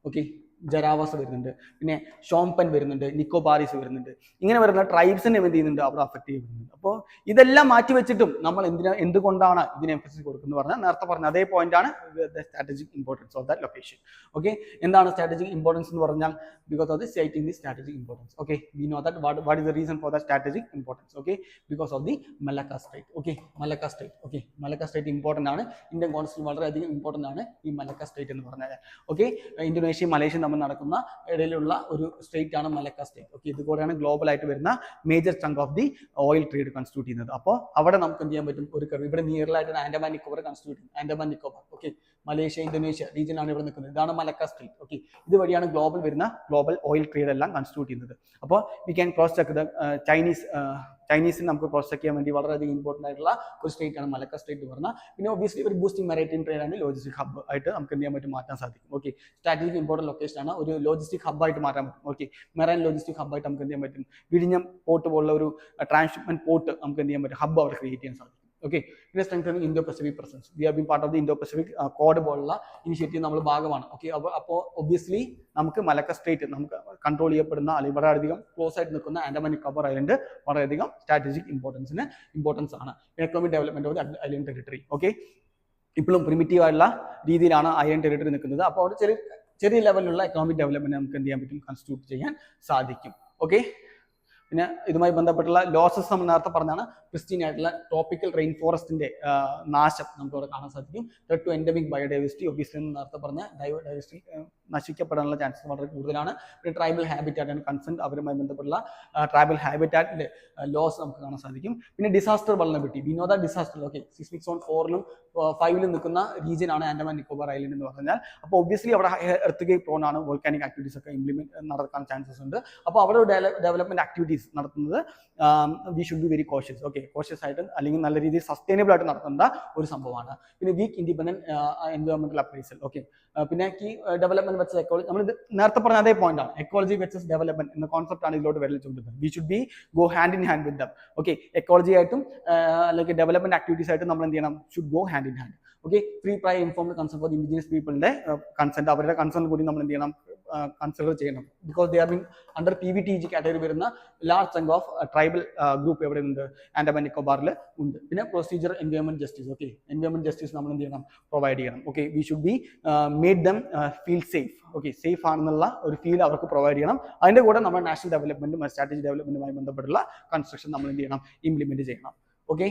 [SPEAKER 1] ഓക്കെ. ജരാവാസ് വരുന്നുണ്ട്, പിന്നെ ഷോംപൻ വരുന്നുണ്ട്, നിക്കോബാരീസ് വരുന്നുണ്ട്. ഇങ്ങനെ വരുന്ന ട്രൈബ്സിനെ എന്ത് ചെയ്യുന്നുണ്ട്, അവിടെ അഫക്ട് ചെയ്യുന്നുണ്ട്. അപ്പോൾ ഇതെല്ലാം മാറ്റി വെച്ചിട്ടും നമ്മൾ എന്തുകൊണ്ടാണ് ഇതിന് എംഫസിസ് കൊടുക്കുന്നത് പറഞ്ഞാൽ നേരത്തെ പറഞ്ഞ അതേ പോയിന്റ് ആണ്, strategic importance of that location. Okay. എന്താണ് സ്ട്രാറ്റജിക് ഇമ്പോർട്ടൻസ് എന്ന് പറഞ്ഞാൽ because of the siting the strategic importance. Okay. We know that what is the reason for the strategic importance. Okay. Because of the Malacca strait. Okay. Malacca strait. Okay. Malacca strait important ആണ്. Indian കോൺസ്റ്റിൽ വളരെയധികം important ആണ് ഈ മലക്ക straight എന്ന് പറഞ്ഞാൽ. Okay. ഇന്തോനേഷ്യയും മലേഷ്യയും തമ്മിൽ നടക്കുന്ന ഇടയിലുള്ള ഒരു സ്റ്റേറ്റ് ആണ് മലക്ക സ്റ്റേറ്റ്. ഓക്കെ. ഇതുകൂടെയാണ് ഗ്ലോബൽ ആയിട്ട് വരുന്ന major chunk of the oil trade constitute ചെയ്യുന്നത്. അപ്പോൾ അവിടെ നമുക്ക് എന്ത് ചെയ്യാൻ പറ്റും, ഒരു ഇവിടെ നിയറിലായിട്ട് ആൻഡമാൻ നിക്കോബാർ കൺസ്റ്റിറ്റ്യൂട്ട് ചെയ്യുന്നത്. Andaman Nicobar. Okay. Malaysia, Indonesia region ആണ് ഇവിടെ നിൽക്കുന്നത്. ഇതാണ് മലക്ക സ്റ്റേറ്റ്. ഓക്കെ. ഇതുവഴിയാണ് ഗ്ലോബൽ ഓയിൽ ട്രേഡ് എല്ലാം കൺസ്റ്റിറ്റ്യൂട്ട് ചെയ്യുന്നത്. അപ്പോൾ we can cross check the ചൈനീസിന് നമുക്ക് ക്രോസ് ചെക്ക് ചെയ്യാൻ വേണ്ടി വളരെയധികം ഇമ്പോർട്ടൻ്റ് ആയിട്ടുള്ള ഒരു സ്റ്റേറ്റ് ആണ് മലക്ക സ്റ്റേറ്റ് എന്ന് പറഞ്ഞാൽ. പിന്നെ ഒബ്വിയസ്ലി ഒരു ബൂസ്റ്റിംഗ് മാരിടൈം ട്രേഡ് ആണ്, ലോജിസ്റ്റിക് ഹബ് ആയിട്ട് നമുക്ക് എന്ത് ചെയ്യാൻ പറ്റും, മാറ്റാൻ സാധിക്കും. ഓക്കെ. സ്ട്രാറ്റജിക് ഇമ്പോർട്ടൻറ്റ് ലൊക്കേഷൻ ആണ്, ഒരു ലോജിസ്റ്റിക് ഹബ്ബായിട്ട് മാറ്റാൻ പറ്റും. ഓക്കെ. മെറൈൻ ലോജിസ്റ്റിക് ഹബ്ബായിട്ട് നമുക്ക് എന്ത് ചെയ്യാൻ പറ്റും, വിഴിഞ്ഞം പോർട്ട് പോലുള്ള ഒരു ട്രാൻസ്ഷിപ്മെന്റ് പോർട്ട് നമുക്ക് എന്ത് ചെയ്യാൻ പറ്റും, ഹബ്ബ് അവിടെ ക്രിയേറ്റ് ചെയ്യാൻ സാധിക്കും. ഓക്കെ. പിന്നെ strengthening Indo Pacific presence. We have been part of the Indo Pacific code പോലുള്ള ഇനിഷ്യേറ്റീവ് നമ്മൾ ഭാഗമാണ്. ഓക്കെ. അപ്പോൾ ഒബ്വിയസ്ലി നമുക്ക് മലക്ക സ്റ്റേറ്റ് നമുക്ക് കൺട്രോൾ ചെയ്യപ്പെടുന്ന അല്ലെങ്കിൽ വളരെയധികം ക്ലോസ് ആയിട്ട് നിൽക്കുന്ന ആൻഡമാൻ നിക്കോബാർ ഐലൻഡ് വളരെയധികം സ്ട്രാറ്റജിക് ഇമ്പോർട്ടൻസ് ആണ്. Economic development of the island territory. Okay. ഇപ്പോഴും പ്രിമിറ്റീവ് ആയിട്ടുള്ള രീതിയിലാണ് ഐലൻഡ് ടെറിട്ടറി നിൽക്കുന്നത്. അപ്പോൾ അവിടെ ചെറിയ ചെറിയ ലെവലിലുള്ള എക്കണോമിക് ഡെവലപ്മെന്റ് നമുക്ക് എന്ത് ചെയ്യാൻ പറ്റും, കൺസ്റ്റിറ്റ്യൂട്ട് ചെയ്യാൻ സാധിക്കും. ഓക്കെ, പിന്നെ ഇതുമായി ബന്ധപ്പെട്ടുള്ള ലോസസ് നമ്മൾ നേരത്തെ പറഞ്ഞാണ്. പ്രിസ്റ്റീൻ ആയിട്ടുള്ള ട്രോപ്പിക്കൽ റെയിൻ ഫോറസ്റ്റിന്റെ നാശം നമുക്ക് ഇവിടെ കാണാൻ സാധിക്കും. Threat to endemic biodiversity, obviously നേരത്തെ പറഞ്ഞ ബയോഡൈവേഴ്സിറ്റി നശിക്കപ്പെടാനുള്ള ചാൻസസ് വളരെ കൂടുതലാണ്. പിന്നെ ട്രൈബൽ ഹാബിറ്റാറ്റ് ആൻഡ് കൺസെന്റ്, അവരുമായി ബന്ധപ്പെട്ടുള്ള ട്രൈബൽ ഹാബിറ്റാറ്റിന്റെ ലോസ് നമുക്ക് കാണാൻ സാധിക്കും. പിന്നെ ഡിസാസ്റ്റർ വൾണറബിലിറ്റി, വിനോദ ഡിസാസ്റ്റർ. ഓക്കെ, സിസ്മിക് സോൺ 4-ലും 5-ലും നിൽക്കുന്ന റീജിയൻ ആണ് ആൻഡമാൻ നിക്കോബാർ ഐലൻഡ് എന്ന് പറഞ്ഞാൽ. അപ്പോൾ ഒബ്വിയസ്ലി അവിടെ എർത്ത് പ്രോൺ ആണ്, വോൾക്കാനിക് ആക്ടിവിറ്റീസ് ഒക്കെ നടക്കാൻ ചാൻസസ് ഉണ്ട്. അപ്പോൾ അവിടെ ഡെവലപ്മെന്റ് ആക്ടിവിറ്റീസ് നടത്തുന്നത് V should be very cautious. Okay, cautious ആയിട്ട് അല്ലെങ്കിൽ നല്ല രീതിയിൽ സസ്റ്റൈനബിൾ ആയിട്ട് നടത്തേണ്ട ഒരു സംഭവമാണ്. പിന്നെ വീക്ക് ഇൻഡിപെൻഡന്റ് എൻവയോൺമെന്റൽ അപ്രൈസൽ. ഓക്കെ, പിന്നെ ഈ ഡെവലപ്മെന്റ് വെച്ച എക്കോളജി, നമ്മൾ ഇത് നേരത്തെ പറഞ്ഞ അതേ പോയിന്റ് ആണ്. എക്കോളജി വെച്ചസ് ഡെവലപ്മെന്റ് എന്ന കോൺസെപ്റ്റ് ആണ് ഇതിലോട്ട് വരൽ ചൂണ്ടുന്നത്. We should be go hand in hand with them. Okay, ecology ആയിട്ടും അല്ലെങ്കിൽ ഡെവലപ്മെന്റ് ആക്ടിവിറ്റീസ് ആയിട്ടും നമ്മൾ എന്ത് ചെയ്യണം, should go hand in hand. Okay, free prior informed consent for indigenous പീപ്പിളിന്റെ കൺസെന്റ്, അവരുടെ കൺസെന്റ് കൂടി നമ്മൾ എന്ത് ചെയ്യണം, കൺസിഡർ ചെയ്യണം. Because they are been under PVTG category വരുന്ന large chunk of tribal group എവിടെ ഉണ്ട്, ആൻഡമാൻ നിക്കോബാറിൽ ഉണ്ട്. പിന്നെ procedure environment justice. Okay, environment justice നമ്മൾ എന്ത് ചെയ്യണം, പ്രൊവൈഡ് ചെയ്യണം. Okay, we should be made dum feel safe. Okay, safe ആണെന്നുള്ള ഒരു ഫീൽ അവർക്ക് പ്രൊവൈഡ് ചെയ്യണം. അതിന്റെ കൂടെ നമ്മുടെ നാഷണൽ ഡെവലപ്മെന്റും സ്ട്രാറ്റജി ഡെവലപ്മെന്റുമായി ബന്ധപ്പെട്ടുള്ള കൺസ്ട്രക്ഷൻ നമ്മൾ എന്ത് ചെയ്യണം, ഇംപ്ലിമെന്റ് ചെയ്യണം. ഓക്കെ.